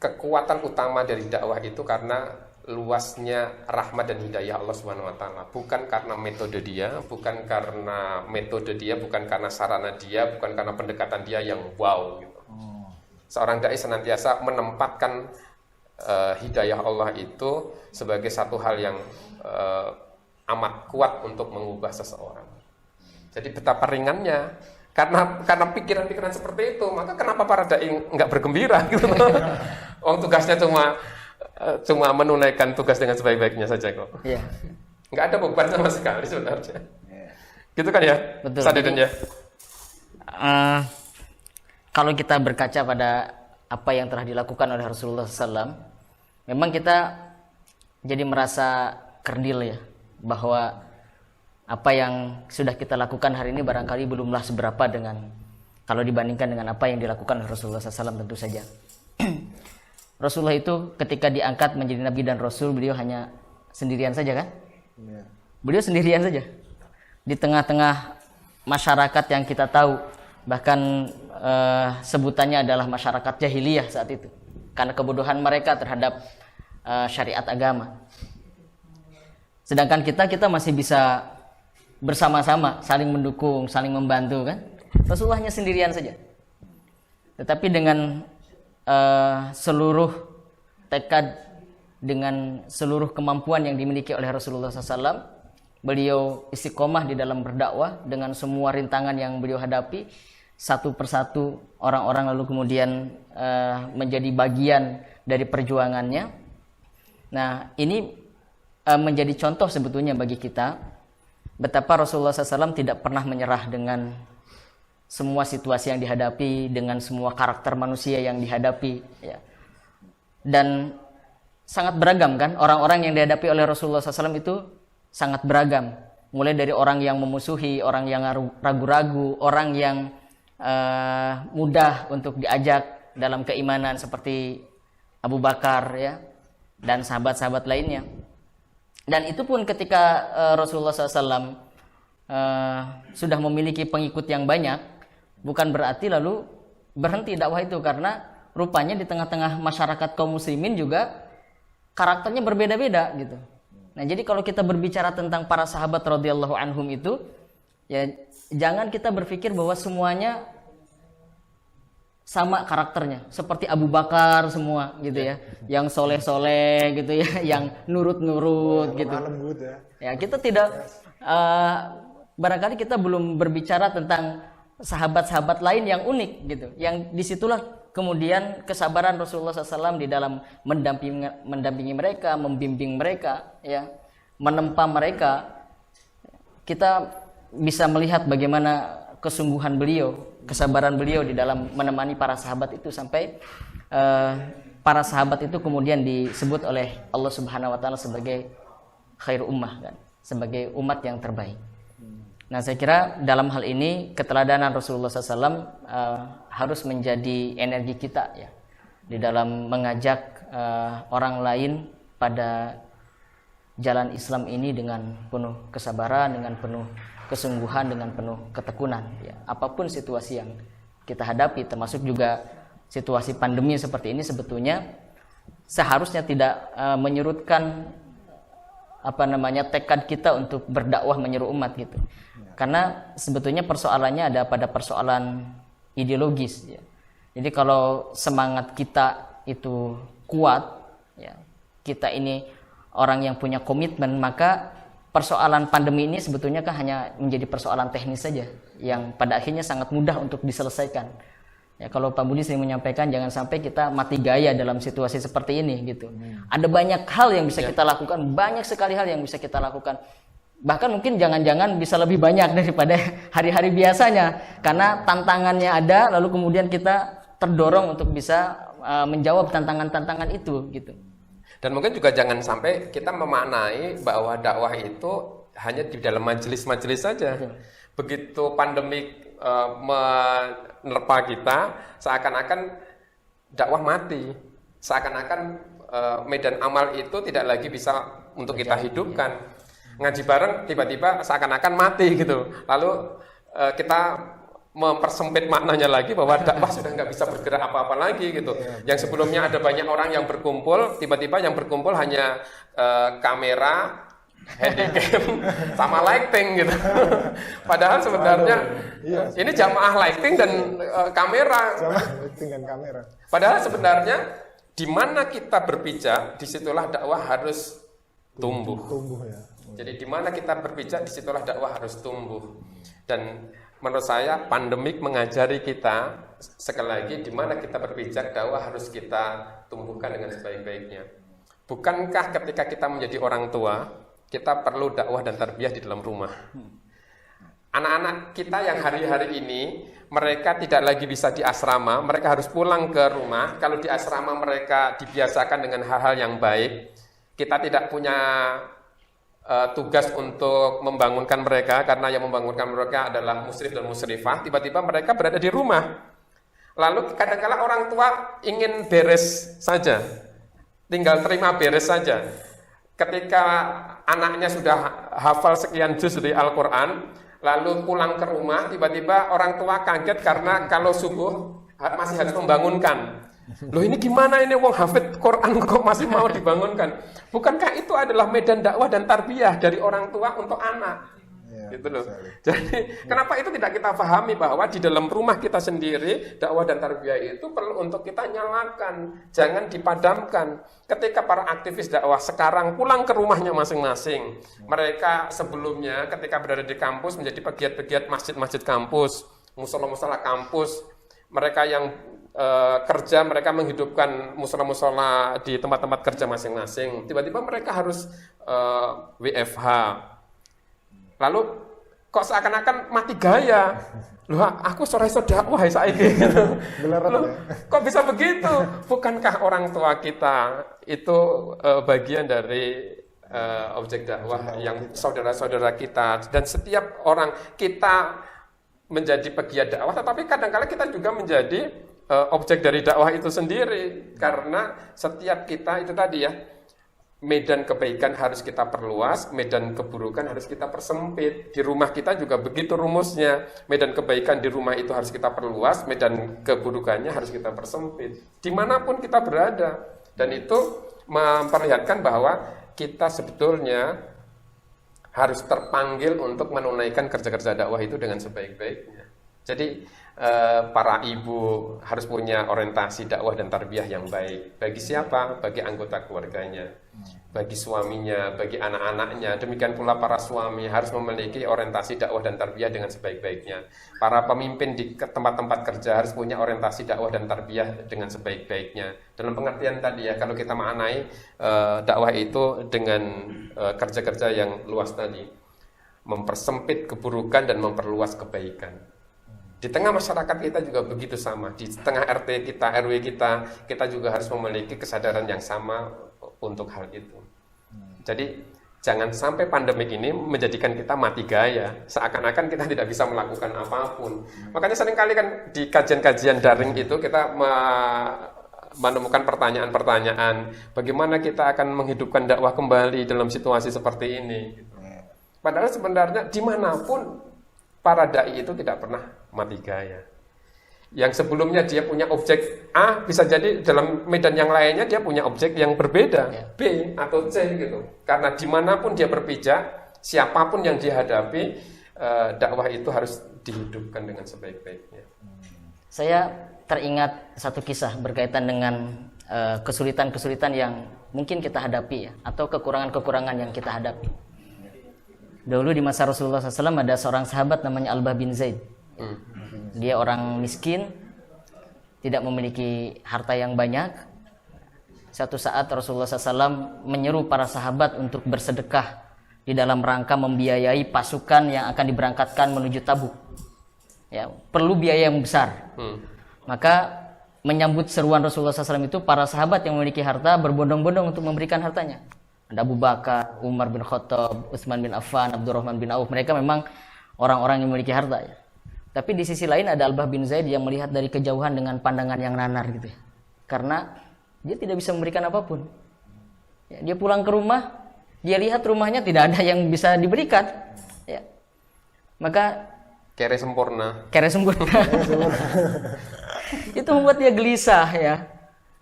kekuatan utama dari dakwah itu karena luasnya rahmat dan hidayah Allah Subhanahu wa taala. Bukan karena metode dia, bukan karena sarana dia, bukan karena pendekatan dia yang wow gitu. Seorang dai senantiasa menempatkan hidayah Allah itu sebagai satu hal yang amat kuat untuk mengubah seseorang. Jadi betapa ringannya karena pikiran-pikiran seperti itu, maka kenapa para dai nggak bergembira gitu? Tugasnya cuma menunaikan tugas dengan sebaik-baiknya saja kok. Iya. Nggak ada beban sama sekali sebenarnya. Gitu kan ya? Betul. Sadedin ya. Kalau kita berkaca pada apa yang telah dilakukan oleh Rasulullah SAW, memang kita jadi merasa kerdil ya, bahwa apa yang sudah kita lakukan hari ini barangkali belumlah seberapa dengan kalau dibandingkan dengan apa yang dilakukan oleh Rasulullah SAW tentu saja. Rasulullah itu ketika diangkat menjadi Nabi dan Rasul, beliau hanya sendirian saja kan? Beliau sendirian saja di tengah-tengah masyarakat yang kita tahu, bahkan sebutannya adalah masyarakat jahiliyah saat itu, karena kebodohan mereka terhadap syariat agama. Sedangkan kita masih bisa bersama-sama, saling mendukung, saling membantu kan? Rasulullah hanya sendirian saja. Tetapi dengan seluruh tekad, dengan seluruh kemampuan yang dimiliki oleh Rasulullah SAW, beliau istiqomah di dalam berdakwah dengan semua rintangan yang beliau hadapi. Satu persatu orang-orang lalu kemudian menjadi bagian dari perjuangannya. Nah, ini menjadi contoh sebetulnya bagi kita betapa Rasulullah SAW tidak pernah menyerah dengan semua situasi yang dihadapi, dengan semua karakter manusia yang dihadapi ya. Dan sangat beragam kan, orang-orang yang dihadapi oleh Rasulullah SAW itu sangat beragam, mulai dari orang yang memusuhi, orang yang ragu-ragu, orang yang mudah untuk diajak dalam keimanan seperti Abu Bakar ya, dan sahabat-sahabat lainnya. Dan itu pun ketika Rasulullah SAW sudah memiliki pengikut yang banyak, bukan berarti lalu berhenti dakwah itu, karena rupanya di tengah-tengah masyarakat kaum muslimin juga karakternya berbeda-beda gitu. Nah, jadi kalau kita berbicara tentang para sahabat radhiyallahu anhum itu, ya jangan kita berpikir bahwa semuanya sama karakternya, seperti Abu Bakar semua gitu ya, yang soleh-soleh gitu ya, yang nurut-nurut gitu. Lembut ya. Ya, kita tidak barangkali kita belum berbicara tentang sahabat-sahabat lain yang unik gitu, yang disitulah kemudian kesabaran Rasulullah SAW di dalam mendampingi mereka, membimbing mereka, ya, menempa mereka. Kita bisa melihat bagaimana kesungguhan beliau, kesabaran beliau di dalam menemani para sahabat itu sampai para sahabat itu kemudian disebut oleh Allah Subhanahu wa taala sebagai khair ummah, kan, sebagai umat yang terbaik. Nah, saya kira dalam hal ini keteladanan Rasulullah SAW harus menjadi energi kita, ya, di dalam mengajak orang lain pada jalan Islam ini dengan penuh kesabaran, dengan penuh kesungguhan, dengan penuh ketekunan, ya. Apapun situasi yang kita hadapi, termasuk juga situasi pandemi seperti ini, sebetulnya seharusnya tidak menyurutkan tekad kita untuk berdakwah menyeru umat, gitu. Karena sebetulnya persoalannya ada pada persoalan ideologis, ya. Jadi kalau semangat kita itu kuat, ya, kita ini orang yang punya komitmen, maka persoalan pandemi ini sebetulnya kan hanya menjadi persoalan teknis saja yang pada akhirnya sangat mudah untuk diselesaikan. Ya, kalau Pak Budi sering menyampaikan jangan sampai kita mati gaya dalam situasi seperti ini, gitu. Ada banyak hal yang bisa kita lakukan, banyak sekali hal yang bisa kita lakukan. Bahkan mungkin jangan-jangan bisa lebih banyak daripada hari-hari biasanya, karena tantangannya ada, lalu kemudian kita terdorong untuk bisa menjawab tantangan-tantangan itu, gitu. Dan mungkin juga jangan sampai kita memaknai bahwa dakwah itu hanya di dalam majelis-majelis saja. Begitu pandemi menerpa kita, seakan-akan dakwah mati, seakan-akan medan amal itu tidak lagi bisa untuk kita hidupkan. Ngaji bareng tiba-tiba seakan-akan mati, gitu. Lalu kita mempersempit maknanya lagi bahwa dakwah sudah nggak bisa bergerak apa-apa lagi, gitu. Yang sebelumnya ada banyak orang yang berkumpul, tiba-tiba yang berkumpul hanya kamera, handycam, sama lighting, gitu. Padahal sebenarnya ini jamaah lighting dan kamera. Lighting dan kamera. Padahal sebenarnya di mana kita berpijak, disitulah dakwah harus tumbuh. Ya. Jadi di mana kita berpijak, disitulah dakwah harus tumbuh. Dan menurut saya pandemik mengajari kita sekali lagi di mana kita berpijak, dakwah harus kita tumbuhkan dengan sebaik-baiknya. Bukankah ketika kita menjadi orang tua, kita perlu dakwah dan tarbiyah di dalam rumah? Anak-anak kita yang hari-hari ini mereka tidak lagi bisa di asrama, mereka harus pulang ke rumah. Kalau di asrama mereka dibiasakan dengan hal-hal yang baik, kita tidak punya tugas untuk membangunkan mereka, karena yang membangunkan mereka adalah musyrif dan musyrifah. Tiba-tiba mereka berada di rumah. Lalu kadang-kala orang tua ingin beres saja, tinggal terima beres saja. Ketika anaknya sudah hafal sekian juz dari Al-Quran, lalu pulang ke rumah, tiba-tiba orang tua kaget karena kalau subuh masih harus membangunkan. Loh, ini gimana ini wong hafid Quran kok masih mau dibangunkan? Bukankah itu adalah medan dakwah dan tarbiyah dari orang tua untuk anak? Gitu loh. Jadi kenapa itu tidak kita pahami bahwa di dalam rumah kita sendiri dakwah dan tarbiyah itu perlu untuk kita nyalakan, jangan dipadamkan. Ketika para aktivis dakwah sekarang pulang ke rumahnya masing-masing, mereka sebelumnya ketika berada di kampus menjadi pegiat-pegiat masjid-masjid kampus, musola-musola kampus, mereka yang kerja, mereka menghidupkan musola-musola di tempat-tempat kerja masing-masing. Tiba-tiba mereka harus WFH. Lalu kok seakan-akan mati gaya. Loh, aku sore dakwah saiki gitu. Loh, kok bisa begitu? Bukankah orang tua kita itu bagian dari objek dakwah yang saudara-saudara kita, dan setiap orang kita menjadi pegiat dakwah, tetapi kadang-kadang kita juga menjadi objek dari dakwah itu sendiri, karena setiap kita itu tadi ya, medan kebaikan harus kita perluas, medan keburukan harus kita persempit. Di rumah kita juga begitu rumusnya, medan kebaikan di rumah itu harus kita perluas, medan keburukannya harus kita persempit dimanapun kita berada. Dan itu memperlihatkan bahwa kita sebetulnya harus terpanggil untuk menunaikan kerja-kerja dakwah itu dengan sebaik-baiknya. Jadi para ibu harus punya orientasi dakwah dan tarbiyah yang baik. Bagi siapa? Bagi anggota keluarganya, bagi suaminya, bagi anak-anaknya. Demikian pula para suami harus memiliki orientasi dakwah dan tarbiyah dengan sebaik-baiknya. Para pemimpin di tempat-tempat kerja harus punya orientasi dakwah dan tarbiyah dengan sebaik-baiknya. Dalam pengertian tadi ya, kalau kita maknai dakwah itu dengan kerja-kerja yang luas tadi, mempersempit keburukan dan memperluas kebaikan. Di tengah masyarakat kita juga begitu sama. Di tengah RT kita, RW kita juga harus memiliki kesadaran yang sama untuk hal itu. Jadi jangan sampai pandemik ini menjadikan kita mati gaya, seakan-akan kita tidak bisa melakukan apapun. Makanya seringkali kan di kajian-kajian daring itu kita menemukan pertanyaan-pertanyaan, bagaimana kita akan menghidupkan dakwah kembali dalam situasi seperti ini. Padahal sebenarnya dimanapun para dai itu tidak pernah mati gaya. Yang sebelumnya dia punya objek A, bisa jadi dalam medan yang lainnya dia punya objek yang berbeda, B atau C gitu. Karena dimanapun dia berpijak, siapapun yang dihadapi, dakwah itu harus dihidupkan dengan sebaik-baiknya. Saya teringat satu kisah berkaitan dengan kesulitan-kesulitan yang mungkin kita hadapi ya, atau kekurangan-kekurangan yang kita hadapi. Dulu di masa Rasulullah SAW ada seorang sahabat namanya Albah bin Zaid. Dia orang miskin, tidak memiliki harta yang banyak. Satu saat Rasulullah SAW menyeru para sahabat untuk bersedekah di dalam rangka membiayai pasukan yang akan diberangkatkan menuju Tabuk. Ya, perlu biaya yang besar. Maka menyambut seruan Rasulullah SAW itu, para sahabat yang memiliki harta berbondong-bondong untuk memberikan hartanya. Ada Abu Bakar, Umar bin Khattab, Utsman bin Affan, Abdurrahman bin Auf. Mereka memang orang-orang yang memiliki harta ya. Tapi di sisi lain ada Albah bin Zaid yang melihat dari kejauhan dengan pandangan yang nanar gitu ya. Karena dia tidak bisa memberikan apapun. Ya, dia pulang ke rumah, dia lihat rumahnya tidak ada yang bisa diberikan. Ya. Maka Kere sempurna. Itu membuat dia gelisah ya.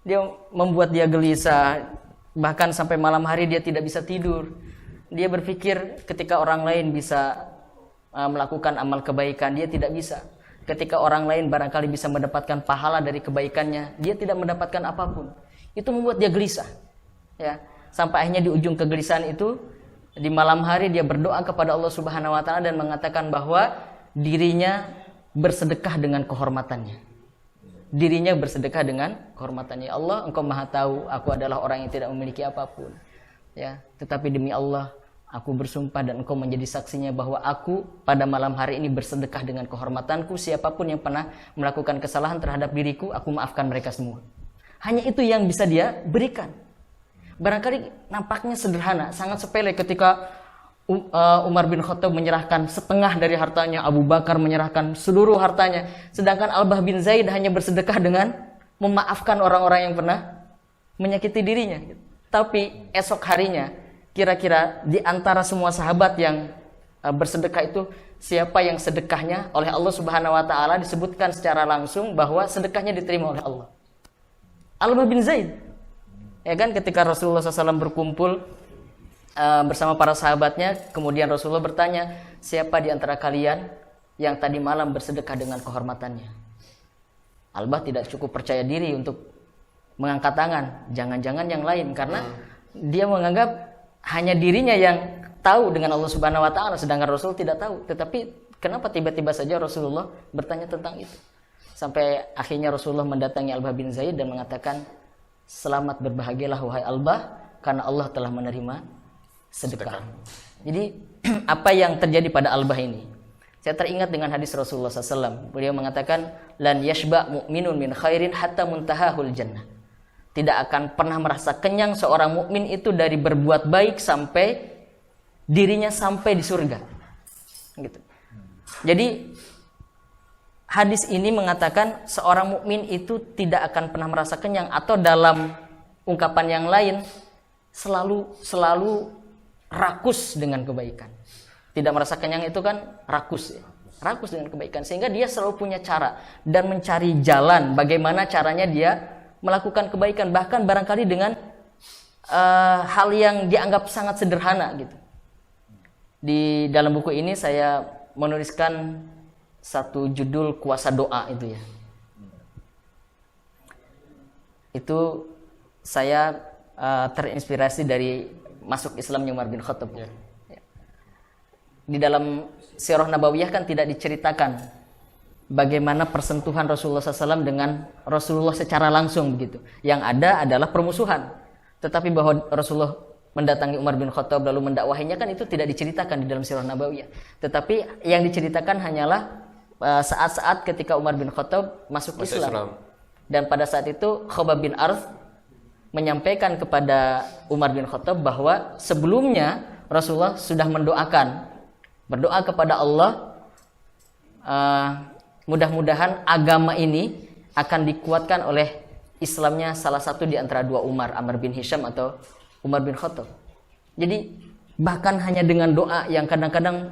Dia membuat dia gelisah. Bahkan sampai malam hari dia tidak bisa tidur. Dia berpikir ketika orang lain bisa melakukan amal kebaikan, dia tidak bisa. Ketika orang lain barangkali bisa mendapatkan pahala dari kebaikannya, dia tidak mendapatkan apapun. Itu membuat dia gelisah. Ya, sampai akhirnya di ujung kegelisahan itu, di malam hari dia berdoa kepada Allah Subhanahu wa taala dan mengatakan bahwa dirinya bersedekah dengan kehormatannya. Dirinya bersedekah dengan kehormatannya. Ya Allah, Engkau Maha tahu aku adalah orang yang tidak memiliki apapun. Ya, tetapi demi Allah aku bersumpah dan Engkau menjadi saksinya bahwa aku pada malam hari ini bersedekah dengan kehormatanku. Siapapun yang pernah melakukan kesalahan terhadap diriku, aku maafkan mereka semua. Hanya itu yang bisa dia berikan. Barangkali nampaknya sederhana, sangat sepele ketika Umar bin Khattab menyerahkan setengah dari hartanya, Abu Bakar menyerahkan seluruh hartanya, sedangkan Albah bin Zaid hanya bersedekah dengan memaafkan orang-orang yang pernah menyakiti dirinya. Tapi esok harinya, kira-kira di antara semua sahabat yang bersedekah itu, siapa yang sedekahnya oleh Allah Subhanahu wa taala disebutkan secara langsung bahwa sedekahnya diterima oleh Allah? Albah bin Zaid. Ya kan, ketika Rasulullah SAW berkumpul bersama para sahabatnya, kemudian Rasulullah bertanya, siapa di antara kalian yang tadi malam bersedekah dengan kehormatannya? Albah tidak cukup percaya diri untuk mengangkat tangan, jangan-jangan yang lain, karena dia menganggap hanya dirinya yang tahu dengan Allah Subhanahu wa taala, sedangkan Rasul tidak tahu. Tetapi kenapa tiba-tiba saja Rasulullah bertanya tentang itu? Sampai akhirnya Rasulullah mendatangi Albah bin Zaid dan mengatakan, selamat berbahagialah wahai Albah, karena Allah telah menerima sedekah. Jadi apa yang terjadi pada Albah ini? Saya teringat dengan hadis Rasulullah SAW. Beliau mengatakan, lan yashba mu'minun min khairin hatta muntahahul jannah. Tidak akan pernah merasa kenyang seorang mukmin itu dari berbuat baik sampai dirinya sampai di surga. Gitu. Jadi hadis ini mengatakan seorang mukmin itu tidak akan pernah merasa kenyang, atau dalam ungkapan yang lain selalu rakus dengan kebaikan. Tidak merasa kenyang itu kan rakus ya. Rakus dengan kebaikan, sehingga dia selalu punya cara dan mencari jalan bagaimana caranya dia melakukan kebaikan, bahkan barangkali dengan hal yang dianggap sangat sederhana gitu. Di dalam buku ini saya menuliskan satu judul kuasa doa itu ya. Itu saya terinspirasi dari masuk Islamnya Umar bin Khattab. Ya. Di dalam Sirah Nabawiyah kan tidak diceritakan bagaimana persentuhan Rasulullah SAW dengan Rasulullah secara langsung begitu. Yang ada adalah permusuhan. Tetapi bahwa Rasulullah mendatangi Umar bin Khattab lalu mendakwahinya kan itu tidak diceritakan di dalam Sirah Nabawiyah. Tetapi yang diceritakan hanyalah saat-saat ketika Umar bin Khattab masuk Islam. Dan pada saat itu Khabbab bin Arth menyampaikan kepada Umar bin Khattab bahwa sebelumnya Rasulullah sudah berdoa kepada Allah, mudah-mudahan agama ini akan dikuatkan oleh Islamnya salah satu di antara dua Umar, Amr bin Hisham atau Umar bin Khattab. Jadi bahkan hanya dengan doa yang kadang-kadang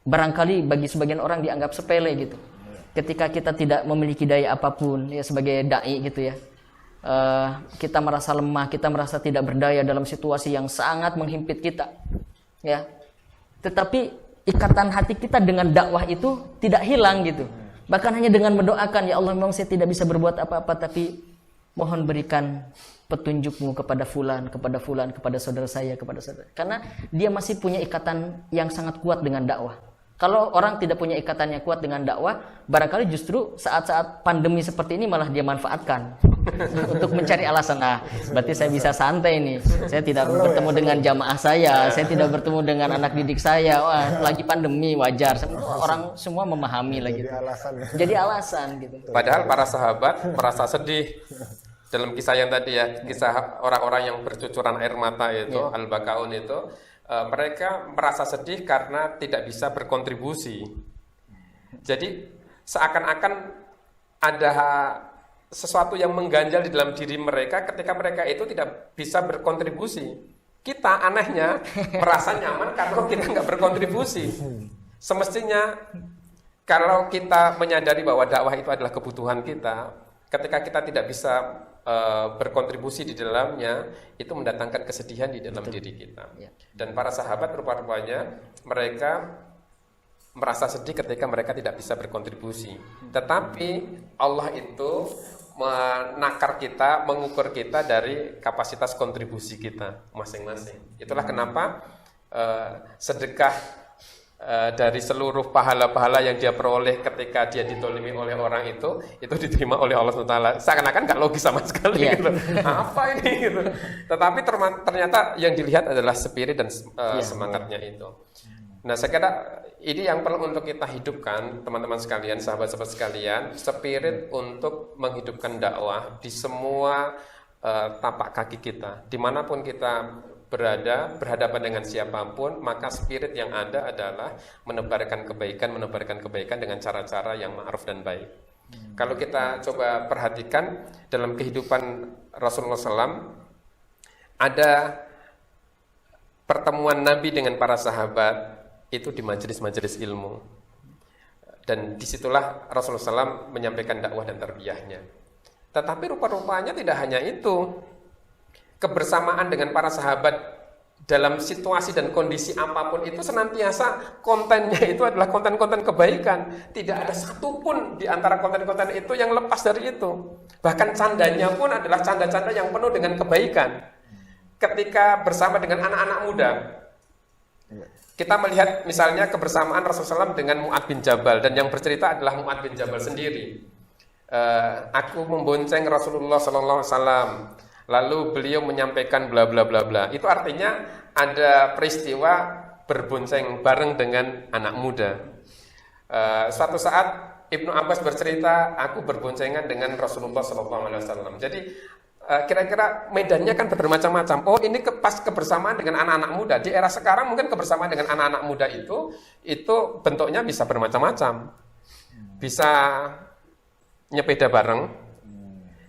barangkali bagi sebagian orang dianggap sepele gitu. Ketika kita tidak memiliki daya apapun ya sebagai dai gitu ya, kita merasa lemah, kita merasa tidak berdaya dalam situasi yang sangat menghimpit kita, ya. Tetapi ikatan hati kita dengan dakwah itu tidak hilang gitu. Bahkan hanya dengan mendoakan, ya Allah memang saya tidak bisa berbuat apa-apa, tapi mohon berikan petunjukmu kepada fulan, kepada saudara saya, kepada saudara. Karena dia masih punya ikatan yang sangat kuat dengan dakwah. Kalau orang tidak punya ikatan yang kuat dengan dakwah, barangkali justru saat-saat pandemi seperti ini malah dia manfaatkan untuk mencari alasan. Nah, berarti saya bisa santai nih. Saya tidak bertemu dengan jamaah saya tidak bertemu dengan anak didik saya. Wah, lagi pandemi wajar. Orang semua memahami lagi. Jadi alasan gitu. Padahal para sahabat merasa sedih dalam kisah yang tadi ya, kisah orang-orang yang bercucuran air mata itu, Al-Bakaun itu. Mereka merasa sedih karena tidak bisa berkontribusi. Jadi seakan-akan ada sesuatu yang mengganjal di dalam diri mereka ketika mereka itu tidak bisa berkontribusi. Kita anehnya merasa nyaman karena kita nggak berkontribusi. Semestinya kalau kita menyadari bahwa dakwah itu adalah kebutuhan kita, ketika kita tidak bisa berkontribusi di dalamnya, itu mendatangkan kesedihan di dalam diri kita. Dan para sahabat rupa-rupanya mereka merasa sedih ketika mereka tidak bisa berkontribusi. Tetapi Allah itu menakar kita, mengukur kita dari kapasitas kontribusi kita masing-masing. Itulah kenapa sedekah dari seluruh pahala-pahala yang dia peroleh ketika dia ditolimi oleh orang itu diterima oleh Allah SWT. Seakan-akan nggak logis sama sekali gitu. Apa ini gitu. Tetapi ternyata yang dilihat adalah spirit dan semangatnya itu. Nah, saya kira ini yang perlu untuk kita hidupkan, teman-teman sekalian, sahabat-sahabat sekalian, spirit untuk menghidupkan dakwah di semua tapak kaki kita, dimanapun kita berhadapan dengan siapapun, maka spirit yang ada adalah menebarkan kebaikan dengan cara-cara yang ma'ruf dan baik. Kalau kita coba perhatikan dalam kehidupan Rasulullah SAW, ada pertemuan Nabi dengan para sahabat itu di majelis-majelis ilmu, dan disitulah Rasulullah SAW menyampaikan dakwah dan tarbiyahnya. Tetapi rupa-rupanya tidak hanya itu. Kebersamaan dengan para sahabat dalam situasi dan kondisi apapun itu senantiasa kontennya itu adalah konten-konten kebaikan. Tidak ada satupun di antara konten-konten itu yang lepas dari itu. Bahkan candanya pun adalah canda-canda yang penuh dengan kebaikan. Ketika bersama dengan anak-anak muda, kita melihat misalnya kebersamaan Rasulullah SAW dengan Mu'adz bin Jabal, dan yang bercerita adalah Mu'adz bin Jabal sendiri. Aku membonceng Rasulullah SAW. Lalu beliau menyampaikan bla bla bla bla. Itu artinya ada peristiwa berbonceng bareng dengan anak muda. Suatu saat Ibnu Abbas bercerita, aku berboncengan dengan Rasulullah SAW. Jadi kira-kira medannya kan bermacam-macam. Oh, ini pas kebersamaan dengan anak-anak muda. Di era sekarang mungkin kebersamaan dengan anak-anak muda itu bentuknya bisa bermacam-macam. Bisa nyepeda bareng,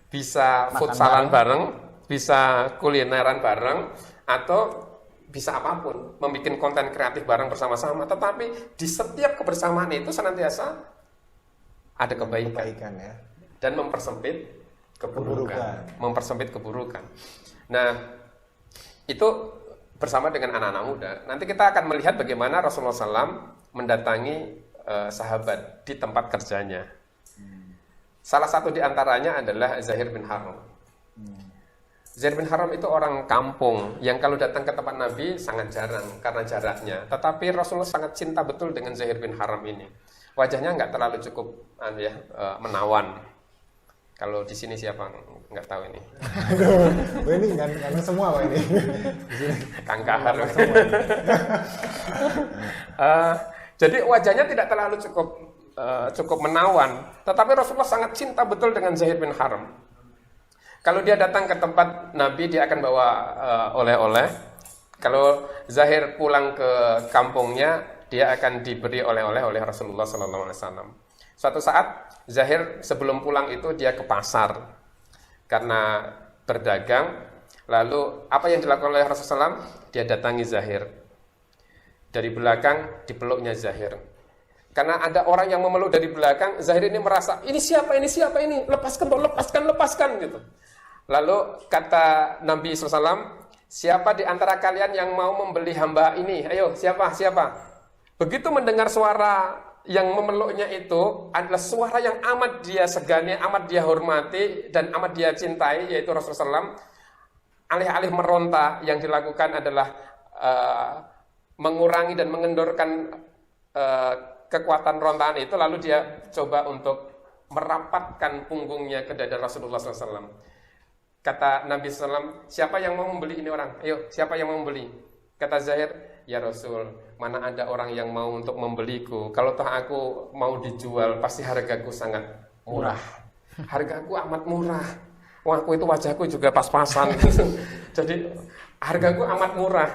bisa futsalan bareng, bisa kulineran bareng, atau bisa apapun, membuat konten kreatif bareng bersama-sama. Tetapi di setiap kebersamaan itu senantiasa ada kebaikan ya. Dan mempersempit keburukan. Nah, itu bersama dengan anak-anak muda. Nanti kita akan melihat bagaimana Rasulullah SAW mendatangi sahabat di tempat kerjanya. Salah satu di antaranya adalah Zahir bin Harm. Zahir bin Harm itu orang kampung yang kalau datang ke tempat Nabi sangat jarang karena jaraknya. Tetapi Rasulullah sangat cinta betul dengan Zahir bin Harm ini. Wajahnya nggak terlalu cukup menawan. Kalau di sini siapa nggak tahu ini? Aduh, ini ganteng semua Pak ini. Kang Kahar. Jadi wajahnya tidak terlalu cukup menawan. Tetapi Rasulullah sangat cinta betul dengan Zahir bin Harm. Kalau dia datang ke tempat Nabi, dia akan bawa oleh-oleh. Kalau Zahir pulang ke kampungnya, dia akan diberi oleh-oleh oleh Rasulullah SAW. Suatu saat Zahir sebelum pulang itu dia ke pasar karena berdagang. Lalu apa yang dilakukan oleh Rasulullah SAW? Dia datangi Zahir. Dari belakang dipeluknya Zahir. Karena ada orang yang memeluk dari belakang, Zahir ini merasa, ini siapa ini, lepaskan gitu. Lalu kata Nabi SAW, siapa di antara kalian yang mau membeli hamba ini? Ayo, siapa? Begitu mendengar suara yang memeluknya itu adalah suara yang amat dia segani, amat dia hormati, dan amat dia cintai, yaitu Rasulullah SAW. Alih-alih meronta, yang dilakukan adalah mengurangi dan mengendorkan kekuatan rontaan itu, lalu dia coba untuk merapatkan punggungnya ke dada Rasulullah SAW. Kata Nabi SAW, siapa yang mau membeli ini orang? Ayo, siapa yang mau membeli? Kata Zahir, ya Rasul, mana ada orang yang mau untuk membeliku? Kalau toh aku mau dijual, pasti hargaku sangat murah. Hargaku amat murah. Wah, aku itu wajahku juga pas-pasan. Jadi hargaku amat murah.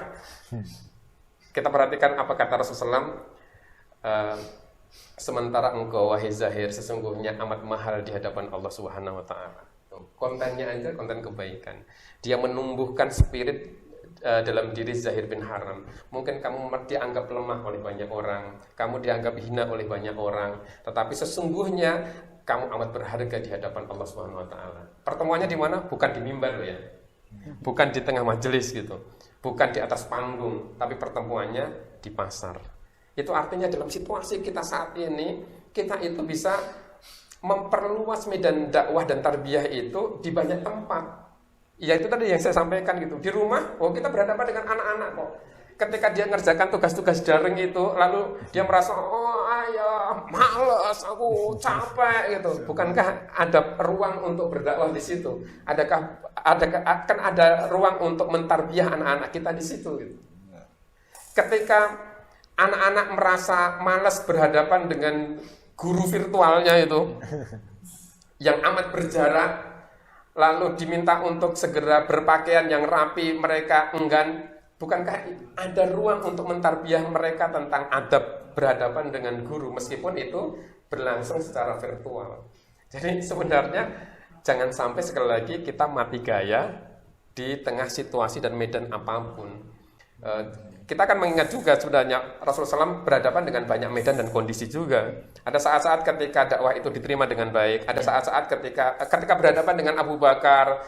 Kita perhatikan apa kata Rasulullah. Sementara engkau wahai Zahir sesungguhnya amat mahal di hadapan Allah Subhanahu wa taala. Kontennya aja konten kebaikan. Dia menumbuhkan spirit dalam diri Zahir bin Harm. Mungkin kamu dianggap lemah oleh banyak orang, kamu dianggap hina oleh banyak orang, tetapi sesungguhnya kamu amat berharga di hadapan Allah Subhanahu wa taala. Pertemuannya di mana? Bukan di mimbar loh ya. Bukan di tengah majelis gitu. Bukan di atas panggung, tapi pertemuannya di pasar. Itu artinya dalam situasi kita saat ini, kita itu bisa memperluas medan dakwah dan tarbiyah itu di banyak tempat. Ya itu tadi yang saya sampaikan gitu. Di rumah, kita berhadapan dengan anak-anak kok. Ketika dia ngerjakan tugas-tugas daring itu, lalu dia merasa, ayah, males, aku capek gitu. Bukankah ada ruang untuk berdakwah di situ? Akan ada ruang untuk mentarbiyah anak-anak kita di situ gitu. Ketika anak-anak merasa malas berhadapan dengan guru virtualnya itu yang amat berjarak, lalu diminta untuk segera berpakaian yang rapi, mereka enggan. Bukankah ada ruang untuk mentarbiyah mereka tentang adab berhadapan dengan guru meskipun itu berlangsung secara virtual. Jadi sebenarnya jangan sampai sekali lagi kita mati gaya di tengah situasi dan medan apapun. Kita akan mengingat juga sebenarnya Rasulullah SAW berhadapan dengan banyak medan dan kondisi juga. Ada saat-saat ketika dakwah itu diterima dengan baik. Ada saat-saat ketika berhadapan dengan Abu Bakar,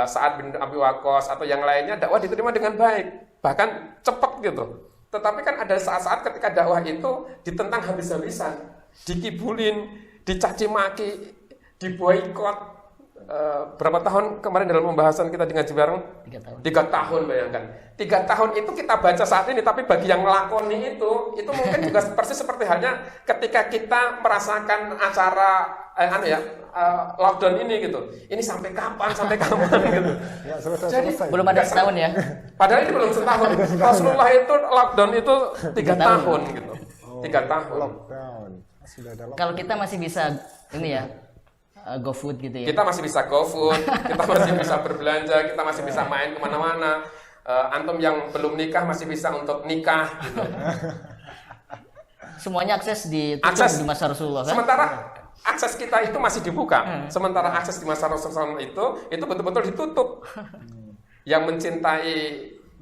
Sa'ad bin Abi Waqqas atau yang lainnya, dakwah diterima dengan baik, bahkan cepat gitu. Tetapi kan ada saat-saat ketika dakwah itu ditentang habis-habisan, dikibulin, dicaci maki, diboikot. Berapa tahun kemarin dalam pembahasan kita dengan bareng? 3 tahun bayangkan. 3 tahun itu kita baca saat ini, tapi bagi yang melakoni itu mungkin juga persis seperti halnya ketika kita merasakan acara lockdown ini gitu. Ini sampai kapan gitu. Ya, selesai. Jadi Belum ada setahun ya. padahal ini belum setahun. Rasulullah itu lockdown itu 3 tahun gitu. 3 tahun. Lockdown. Sudah ada lockdown. Kalau kita masih bisa ini ya, GoFood gitu ya. Kita masih bisa GoFood, kita masih bisa berbelanja, kita masih bisa main kemana-mana. Antum yang belum nikah masih bisa untuk nikah gitu. Semuanya akses ditutup di masa Rasulullah kan? Sementara akses kita itu masih dibuka. Sementara akses di masa Rasulullah itu betul-betul ditutup. Yang mencintai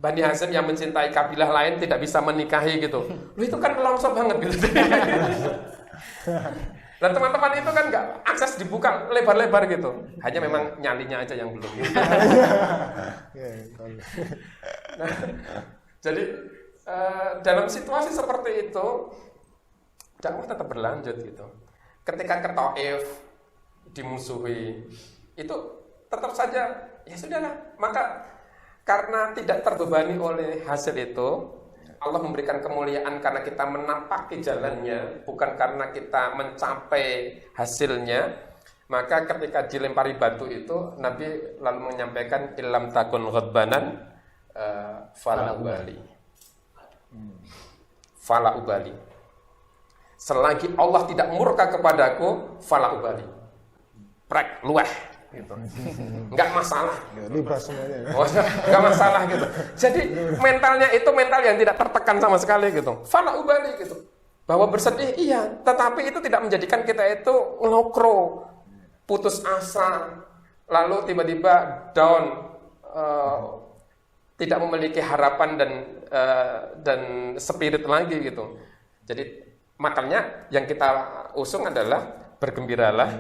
Bani Hashim, yang mencintai kabilah lain tidak bisa menikahi gitu. Itu kan longsor banget gitu. Dan teman-teman itu kan nggak akses dibuka lebar-lebar gitu. Hanya memang nyalinya aja yang belum. Nah, jadi dalam situasi seperti itu, dakwah tetap berlanjut gitu. Ketika ke Taif dimusuhi, itu tetap saja ya sudahlah. Maka karena tidak terbebani oleh hasil itu, Allah memberikan kemuliaan karena kita menampaki jalannya, bukan karena kita mencapai hasilnya. Maka ketika dilempari batu itu, Nabi lalu menyampaikan illam takun ghadbanan fala ubali. Fala ubali. Selagi Allah tidak murka kepadaku, fala ubali. Prek, luah gitu. Enggak masalah. Libas semuanya. Oh, enggak masalah gitu. Jadi mentalnya itu mental yang tidak tertekan sama sekali gitu. Fala ubali gitu. Bahwa bersedih iya, tetapi itu tidak menjadikan kita itu ngelokro, putus asa, lalu tiba-tiba down, tidak memiliki harapan dan spirit lagi gitu. Jadi makanya yang kita usung adalah bergembiralah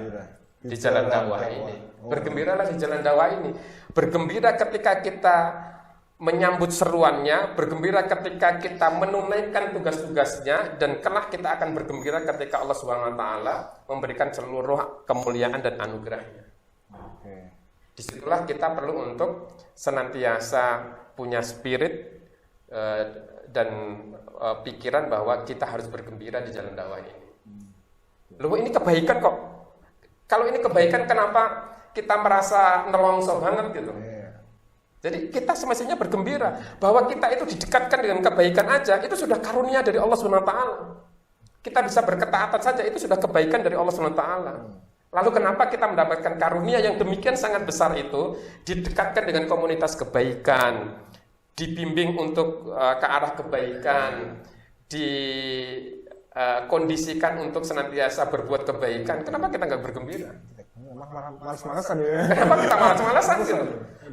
di jalan dakwah ini. Bergembiralah di jalan dakwah ini. Bergembira ketika kita menyambut seruannya, bergembira ketika kita menunaikan tugas-tugasnya, dan kelak kita akan bergembira ketika Allah Subhanahu wa taala memberikan seluruh kemuliaan dan anugerahnya. Disitulah kita perlu untuk senantiasa punya spirit dan pikiran bahwa kita harus bergembira di jalan dakwah ini. Loh, ini kebaikan kok. Kalau ini kebaikan, kenapa kita merasa nelongso banget gitu? Jadi kita semestinya bergembira bahwa kita itu didekatkan dengan kebaikan aja, itu sudah karunia dari Allah Subhanahu wa taala. Kita bisa berketaatan saja, itu sudah kebaikan dari Allah Subhanahu wa taala. Lalu kenapa kita mendapatkan karunia yang demikian sangat besar itu, didekatkan dengan komunitas kebaikan, dibimbing untuk ke arah kebaikan, dikondisikan untuk senantiasa berbuat kebaikan. Kenapa kita nggak bergembira? Malas-malasan ya. Kenapa kita malas-malasan gitu?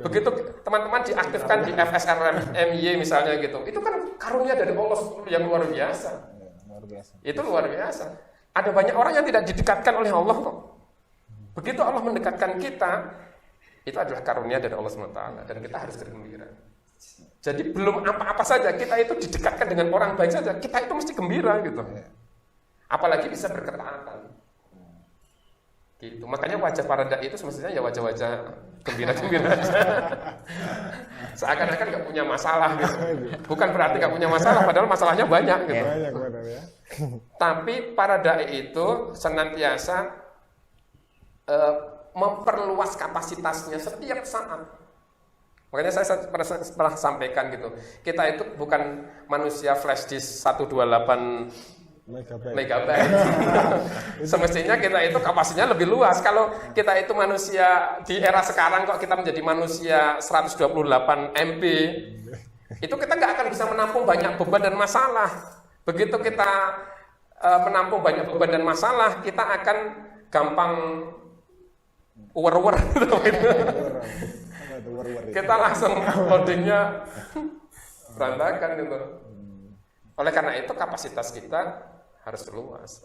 Begitu teman-teman diaktifkan di FSRMY misalnya gitu, itu kan karunia dari Allah yang luar biasa. Itu luar biasa. Ada banyak orang yang tidak didekatkan oleh Allah kok. Begitu Allah mendekatkan kita, itu adalah karunia dari Allah SWT, dan kita harus bergembira. Jadi belum apa-apa saja, kita itu didekatkan dengan orang baik saja, kita itu mesti gembira gitu. Apalagi bisa berketaatan. Gitu. Makanya wajah para dai itu semestinya ya wajah-wajah gembira-gembira aja. Seakan-akan nggak punya masalah gitu. Bukan berarti nggak punya masalah, padahal masalahnya banyak gitu. Banyak benar ya. Tapi para dai itu senantiasa memperluas kapasitasnya setiap saat. Makanya saya pernah sampaikan gitu. Kita itu bukan manusia flash disk 128 megabyte. Semestinya kita itu kapasitasnya lebih luas. Kalau kita itu manusia di era sekarang kok kita menjadi manusia 128 MB, itu kita nggak akan bisa menampung banyak beban dan masalah. Begitu kita menampung banyak beban dan masalah, kita akan gampang uwer-uwer gitu. Kita langsung loadingnya berantakan gitu. Oleh karena itu kapasitas kita harus luas,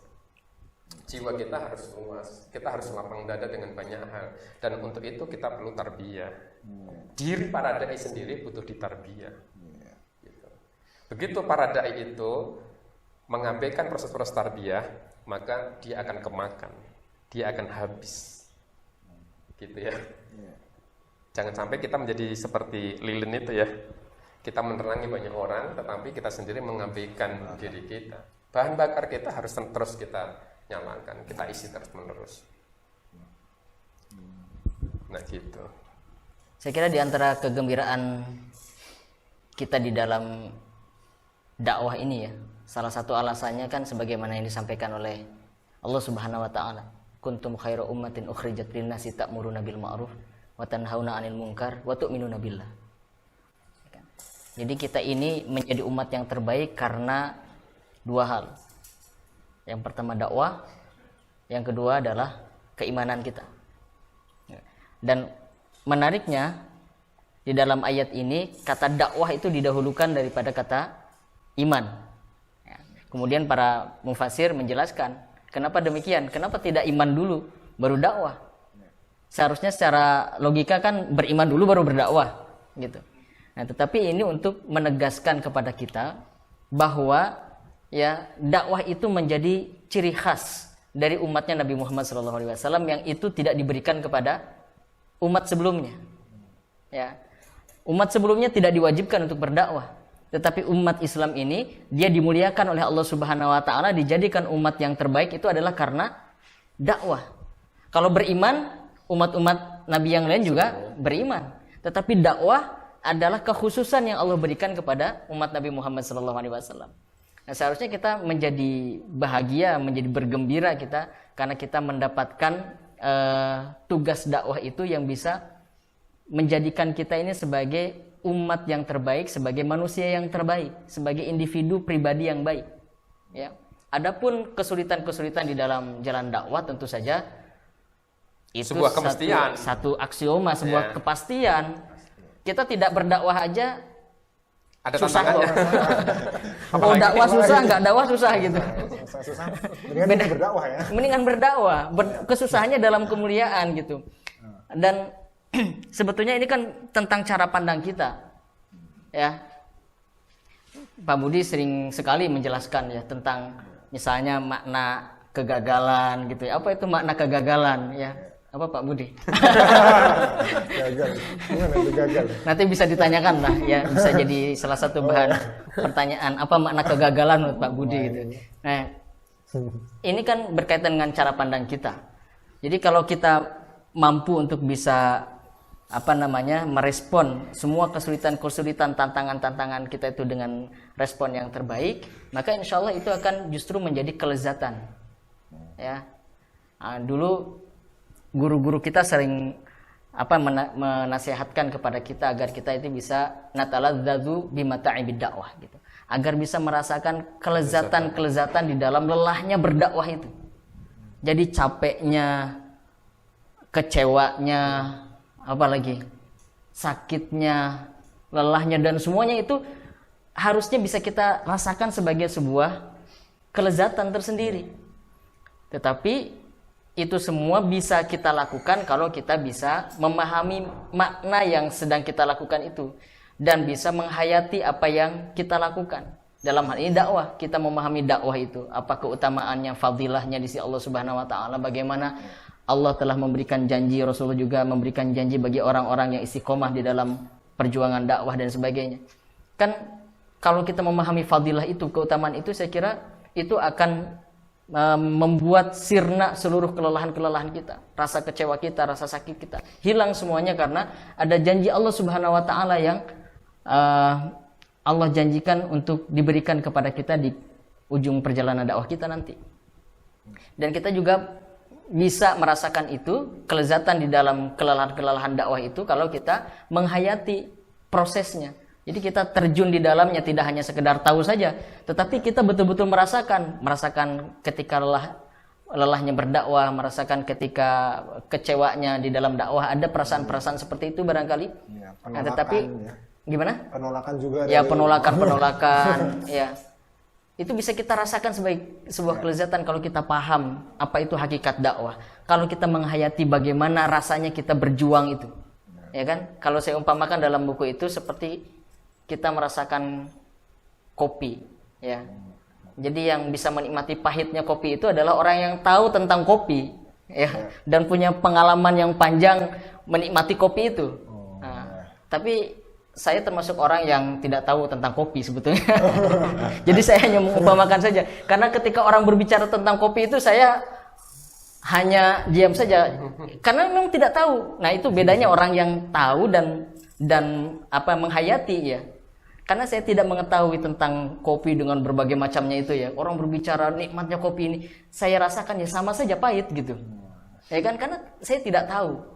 jiwa kita harus luas, kita harus lapang dada dengan banyak hal, dan untuk itu kita perlu tarbiyah. Diri para dai sendiri butuh ditarbiyah. Gitu. Begitu para dai itu mengabaikan proses-proses tarbiyah, maka dia akan kemakan, dia akan habis, gitu ya. Jangan sampai kita menjadi seperti lilin itu ya. Kita menerangi banyak orang, tetapi kita sendiri mengabaikan diri kita. Bahan bakar kita harus terus kita nyalakan, kita isi terus menerus. Nah gitu. Saya kira di antara kegembiraan kita di dalam dakwah ini ya, salah satu alasannya kan sebagaimana yang disampaikan oleh Allah Subhanahu wa taala, kuntum khairu ummatin ukhrijat lin-nasi ta'muruna bil ma'ruf wa tanhauna 'anil munkar wa tu'minuna billah. Jadi kita ini menjadi umat yang terbaik karena dua hal. Yang pertama dakwah, yang kedua adalah keimanan kita. Dan menariknya di dalam ayat ini kata dakwah itu didahulukan daripada kata iman. Kemudian para mufasir menjelaskan kenapa demikian, kenapa tidak iman dulu baru dakwah. Seharusnya secara logika kan beriman dulu baru berdakwah gitu. Nah, tetapi ini untuk menegaskan kepada kita bahwa ya, dakwah itu menjadi ciri khas dari umatnya Nabi Muhammad SAW yang itu tidak diberikan kepada umat sebelumnya. Ya, umat sebelumnya tidak diwajibkan untuk berdakwah, tetapi umat Islam ini dia dimuliakan oleh Allah Subhanahu Wa Taala, dijadikan umat yang terbaik itu adalah karena dakwah. Kalau beriman, umat-umat Nabi yang lain juga beriman, tetapi dakwah adalah kekhususan yang Allah berikan kepada umat Nabi Muhammad SAW. Nah, seharusnya kita menjadi bahagia, menjadi bergembira kita karena kita mendapatkan tugas dakwah itu yang bisa menjadikan kita ini sebagai umat yang terbaik, sebagai manusia yang terbaik, sebagai individu pribadi yang baik. Ya. Adapun kesulitan-kesulitan di dalam jalan dakwah tentu saja itu sebuah kemestian, satu aksioma, sebuah kepastian. Kita tidak berdakwah aja ada susah kok. tantangannya. Mau dakwah susah, nggak dakwah susah gitu. Susah. Mendingan berdakwah ya. Mendingan berdakwah. Kesusahannya dalam kemuliaan gitu. Dan sebetulnya ini kan tentang cara pandang kita. Ya. Pak Budi sering sekali menjelaskan ya tentang misalnya makna kegagalan gitu ya. Apa itu makna kegagalan ya? Apa Pak Budi? Gagal. Gimana itu gagal? Nanti bisa ditanyakan lah ya, bisa jadi salah satu bahan pertanyaan apa makna kegagalan menurut Pak Budi gitu. Nah, ini kan berkaitan dengan cara pandang kita. Jadi kalau kita mampu untuk bisa merespon semua kesulitan-kesulitan, tantangan-tantangan kita itu dengan respon yang terbaik, maka insya Allah itu akan justru menjadi kelezatan. Ya, dulu guru-guru kita sering menasihatkan kepada kita agar kita itu bisa nataladzadzu bimata'ibid dakwah gitu. Agar bisa merasakan kelezatan-kelezatan di dalam lelahnya berdakwah itu. Jadi capeknya, kecewanya, apalagi sakitnya, lelahnya dan semuanya itu harusnya bisa kita rasakan sebagai sebuah kelezatan tersendiri. Tetapi itu semua bisa kita lakukan kalau kita bisa memahami makna yang sedang kita lakukan itu dan bisa menghayati apa yang kita lakukan. Dalam hal ini dakwah, kita memahami dakwah itu, apa keutamaannya, fadilahnya di sisi Allah Subhanahu Wa Taala, bagaimana Allah telah memberikan janji, Rasulullah juga memberikan janji bagi orang-orang yang istiqomah di dalam perjuangan dakwah dan sebagainya. Kan kalau kita memahami fadilah itu, keutamaan itu, saya kira itu akan membuat sirna seluruh kelelahan-kelelahan kita, rasa kecewa kita, rasa sakit kita hilang semuanya karena ada janji Allah Subhanahu Wa Taala yang Allah janjikan untuk diberikan kepada kita di ujung perjalanan dakwah kita nanti. Dan kita juga bisa merasakan itu, kelezatan di dalam kelelahan-kelelahan dakwah itu kalau kita menghayati prosesnya. Jadi kita terjun di dalamnya, tidak hanya sekedar tahu saja, tetapi kita betul-betul merasakan ketika lelahnya berdakwah, merasakan ketika kecewanya di dalam dakwah, ada perasaan-perasaan seperti itu barangkali. Ya, tetapi gimana? Penolakan juga. Ya, penolakan, ya. Itu bisa kita rasakan sebagai sebuah kelezatan kalau kita paham apa itu hakikat dakwah. Kalau kita menghayati bagaimana rasanya kita berjuang itu. Ya kan? Kalau saya umpamakan dalam buku itu seperti kita merasakan kopi, ya. Jadi yang bisa menikmati pahitnya kopi itu adalah orang yang tahu tentang kopi, ya, dan punya pengalaman yang panjang menikmati kopi itu. Nah, tapi saya termasuk orang yang tidak tahu tentang kopi sebetulnya. Jadi saya hanya mengumpamakan saja. Karena ketika orang berbicara tentang kopi itu saya hanya diam saja. Karena memang tidak tahu. Nah, itu bedanya orang yang tahu dan menghayati ya. Karena saya tidak mengetahui tentang kopi dengan berbagai macamnya itu ya. Orang berbicara nikmatnya kopi ini, saya rasakan ya sama saja pahit gitu. Ya kan, karena saya tidak tahu.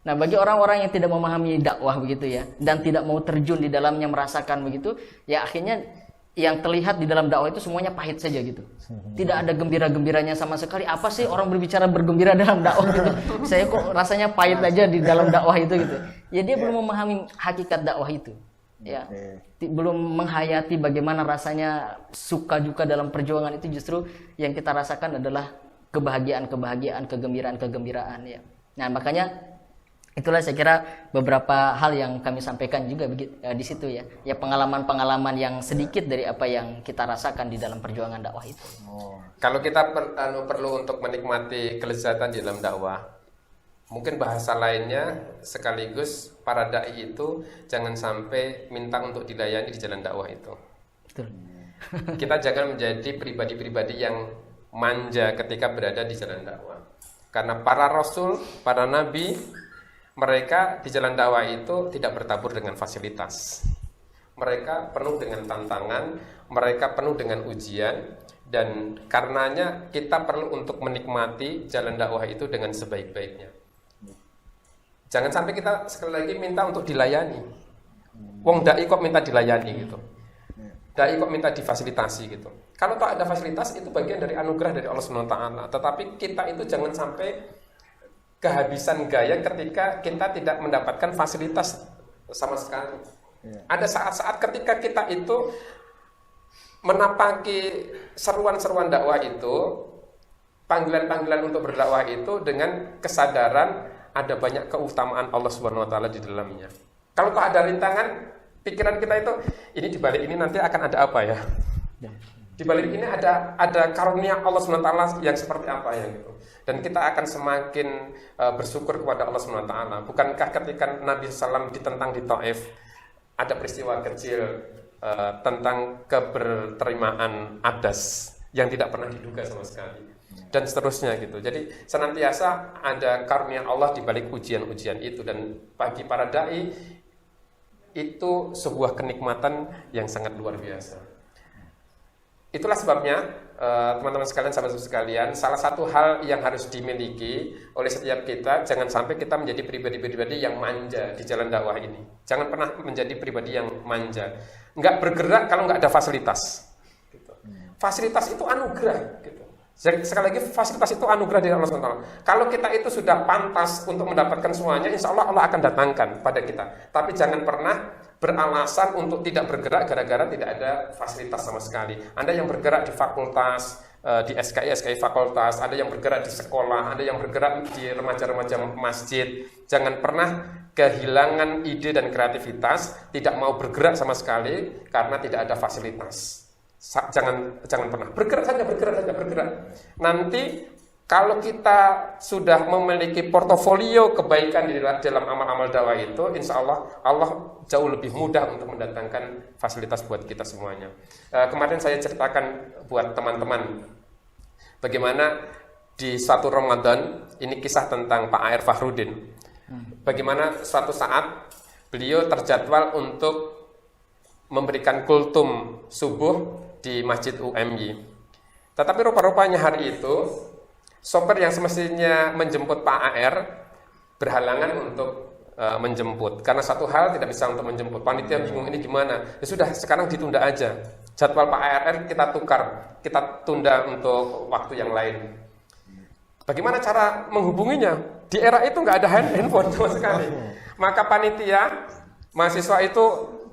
Nah, bagi orang-orang yang tidak memahami dakwah begitu ya, dan tidak mau terjun di dalamnya merasakan begitu, ya akhirnya yang terlihat di dalam dakwah itu semuanya pahit saja gitu. Tidak ada gembira-gembiranya sama sekali. Apa sih orang berbicara bergembira dalam dakwah gitu? Saya kok rasanya pahit aja di dalam dakwah itu gitu. Ya dia belum memahami hakikat dakwah itu. Ya, belum menghayati bagaimana rasanya suka duka dalam perjuangan itu. Justru yang kita rasakan adalah kebahagiaan, kegembiraan ya. Nah, makanya Itulah saya kira beberapa hal yang kami sampaikan juga di situ ya. Ya pengalaman-pengalaman yang sedikit dari apa yang kita rasakan di dalam perjuangan dakwah itu. Kalau kita perlu untuk menikmati kelezatan di dalam dakwah, mungkin bahasa lainnya sekaligus para dai itu jangan sampai minta untuk dilayani di jalan dakwah itu. Betul. Kita jangan menjadi pribadi-pribadi yang manja ketika berada di jalan dakwah. Karena para rasul, para nabi, mereka di jalan dakwah itu tidak bertabur dengan fasilitas. Mereka penuh dengan tantangan, mereka penuh dengan ujian, dan karenanya kita perlu untuk menikmati jalan dakwah itu dengan sebaik-baiknya. Jangan sampai kita sekali lagi minta untuk dilayani. Wong dai kok minta dilayani gitu. Dai kok minta difasilitasi gitu. Kalau tak ada fasilitas itu bagian dari anugerah dari Allah Subhanahu wa taala. Tetapi kita itu jangan sampai kehabisan gaya ketika kita tidak mendapatkan fasilitas sama sekali. Ada saat-saat ketika kita itu menapaki seruan-seruan dakwah itu, panggilan-panggilan untuk berdakwah itu dengan kesadaran ada banyak keutamaan Allah Subhanahu wa taala di dalamnya. Kalau tak ada rintangan, pikiran kita itu ini di balik ini nanti akan ada apa ya? Di balik ini ada karunia Allah Subhanahu wa taala yang seperti apa ya gitu. Dan kita akan semakin bersyukur kepada Allah Subhanahu wa taala. Bukankah ketika Nabi SAW ditentang di Taif ada peristiwa kecil tentang keberterimaan adas yang tidak pernah diduga sama sekali dan seterusnya gitu. Jadi senantiasa ada karunia Allah di balik ujian-ujian itu, dan bagi para dai itu sebuah kenikmatan yang sangat luar biasa. Itulah sebabnya teman-teman sekalian, sahabat sekalian, salah satu hal yang harus dimiliki oleh setiap kita, jangan sampai kita menjadi pribadi-pribadi yang manja di jalan dakwah ini. Jangan pernah menjadi pribadi yang manja. Nggak bergerak kalau nggak ada fasilitas. Gitu. Fasilitas itu anugerah. Gitu. Sekali lagi, fasilitas itu anugerah dari Allah SWT. Kalau kita itu sudah pantas untuk mendapatkan semuanya, insya Allah Allah akan datangkan pada kita. Tapi jangan pernah beralasan untuk tidak bergerak gara-gara tidak ada fasilitas sama sekali. Anda yang bergerak di fakultas, di SKI fakultas, ada yang bergerak di sekolah, ada yang bergerak di remaja-remaja masjid. Jangan pernah kehilangan ide dan kreativitas, tidak mau bergerak sama sekali karena tidak ada fasilitas. Jangan pernah bergerak. Nanti kalau kita sudah memiliki portofolio kebaikan di dalam amal-amal dakwah itu, insya Allah Allah jauh lebih mudah untuk mendatangkan fasilitas buat kita semuanya. Kemarin saya ceritakan buat teman-teman bagaimana di suatu Ramadan, ini kisah tentang Pak A.R. Fakhrudin. Bagaimana suatu saat beliau terjadwal untuk memberikan kultum subuh di Masjid UMY. Tetapi rupa-rupanya hari itu sopir yang semestinya menjemput Pak AR berhalangan untuk menjemput. Karena satu hal tidak bisa untuk menjemput. Panitia bingung ini gimana? Ya sudah, sekarang ditunda aja. Jadwal Pak AR kita tukar, kita tunda untuk waktu yang lain. Bagaimana cara menghubunginya? Di era itu nggak ada handphone sama sekali. Maka panitia, mahasiswa itu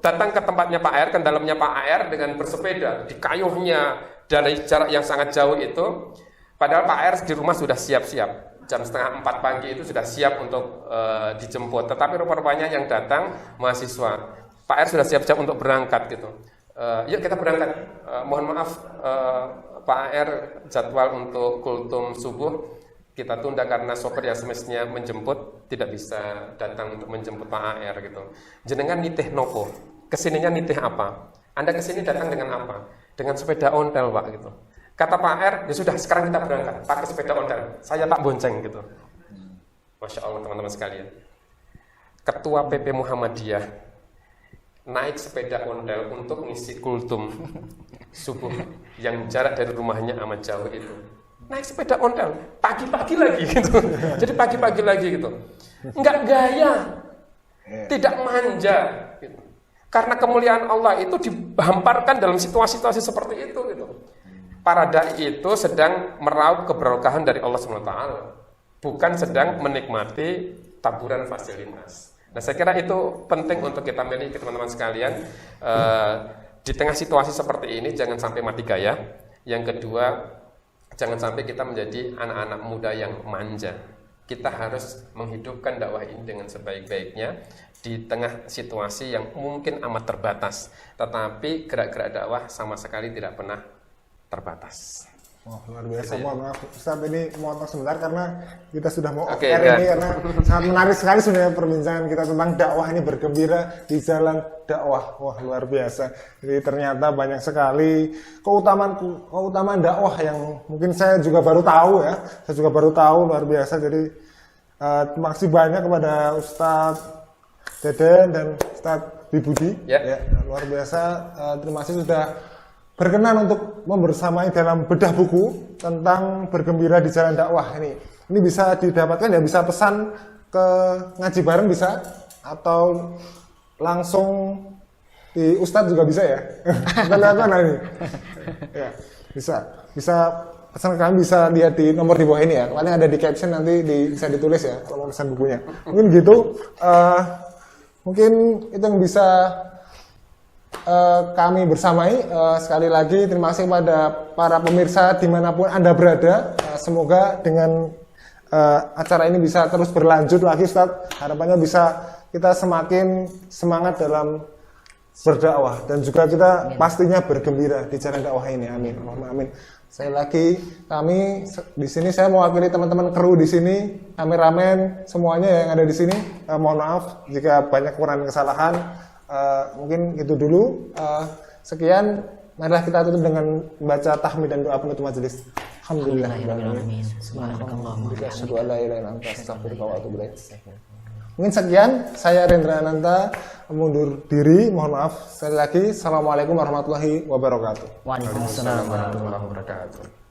datang ke tempatnya Pak AR, ke dalamnya Pak AR dengan bersepeda, dikayuhnya dari jarak yang sangat jauh itu. Padahal Pak AR di rumah sudah siap-siap. Jam 3:30 pagi itu sudah siap untuk dijemput. Tetapi rupa-rupanya yang datang mahasiswa. Pak AR sudah siap-siap untuk berangkat gitu. Yuk kita berangkat. Mohon maaf Pak AR, jadwal untuk kultum subuh kita tunda karena sopir yang semestinya menjemput tidak bisa datang untuk menjemput Pak AR gitu. Jenengan nitih nopo? Kesininya nitih apa? Anda kesini datang dengan apa? Dengan sepeda ontel Pak gitu. Kata Pak AR, ya sudah sekarang kita berangkat pakai sepeda ontel. Saya tak bonceng gitu. Masya Allah teman-teman sekalian. Ketua PP Muhammadiyah naik sepeda ontel untuk ngisi kultum subuh yang jarak dari rumahnya amat jauh itu. Naik sepeda ontel, pagi-pagi lagi gitu. Jadi pagi-pagi lagi gitu. Enggak gaya, tidak manja gitu. Karena kemuliaan Allah itu dihamparkan dalam situasi-situasi seperti itu gitu. Para dai itu sedang meraup keberkahan dari Allah SWT, bukan sedang menikmati taburan fasilitas. Nah, saya kira itu penting untuk kita miliki teman-teman sekalian. Di tengah situasi seperti ini jangan sampai mati gaya. Yang kedua, jangan sampai kita menjadi anak-anak muda yang manja. kita harus menghidupkan dakwah ini dengan sebaik-baiknya di tengah situasi yang mungkin amat terbatas, tetapi gerak-gerak dakwah sama sekali tidak pernah terbatas. Wah, luar biasa. Gitu ya. Mohon maaf Ustaz, ini mohon sebentar karena kita sudah mau Oke, off-air ya. ini karena sangat menarik sekali sebenarnya perbincangan kita tentang dakwah ini, bergembira di jalan dakwah. Wah, luar biasa. Jadi ternyata banyak sekali keutamaan dakwah yang mungkin saya juga baru tahu ya. Saya juga baru tahu, luar biasa. Jadi terima kasih banyak kepada Ustadz Deden dan Ustadz Wibudi. Ya. Luar biasa. Terima kasih sudah berkenan untuk membersamai dalam bedah buku tentang bergembira di jalan dakwah ini. Ini bisa didapatkan ya, bisa pesan ke ngaji bareng bisa, atau langsung di Ustadz juga bisa ya. Kita lihat mana ini. Ya, bisa pesan ke kami, bisa lihat di nomor di bawah ini ya. Paling ada di caption, nanti bisa ditulis ya kalau mau pesan bukunya. Mungkin gitu. Mungkin itu yang bisa kami bersamai. Sekali lagi terima kasih kepada para pemirsa dimanapun Anda berada. Semoga dengan acara ini bisa terus berlanjut lagi Ustaz. Harapannya bisa kita semakin semangat dalam berdakwah dan juga kita pastinya bergembira di jalan dakwah ini. Amin. Allahumma amin. Sekali lagi kami di sini, saya mewakili teman-teman kru di sini, kameramen semuanya yang ada di sini. Mohon maaf jika banyak kekurangan kesalahan. Mungkin itu dulu. Sekian, marilah kita tutup dengan membaca tahmid dan doa penutup majelis. Alhamdulillahirrahmanirrahim. Mungkin sekian, saya Rendra Ananta mundur diri. Mohon maaf sekali lagi. Assalamualaikum warahmatullahi wabarakatuh. Waalaikumsalam warahmatullahi wabarakatuh.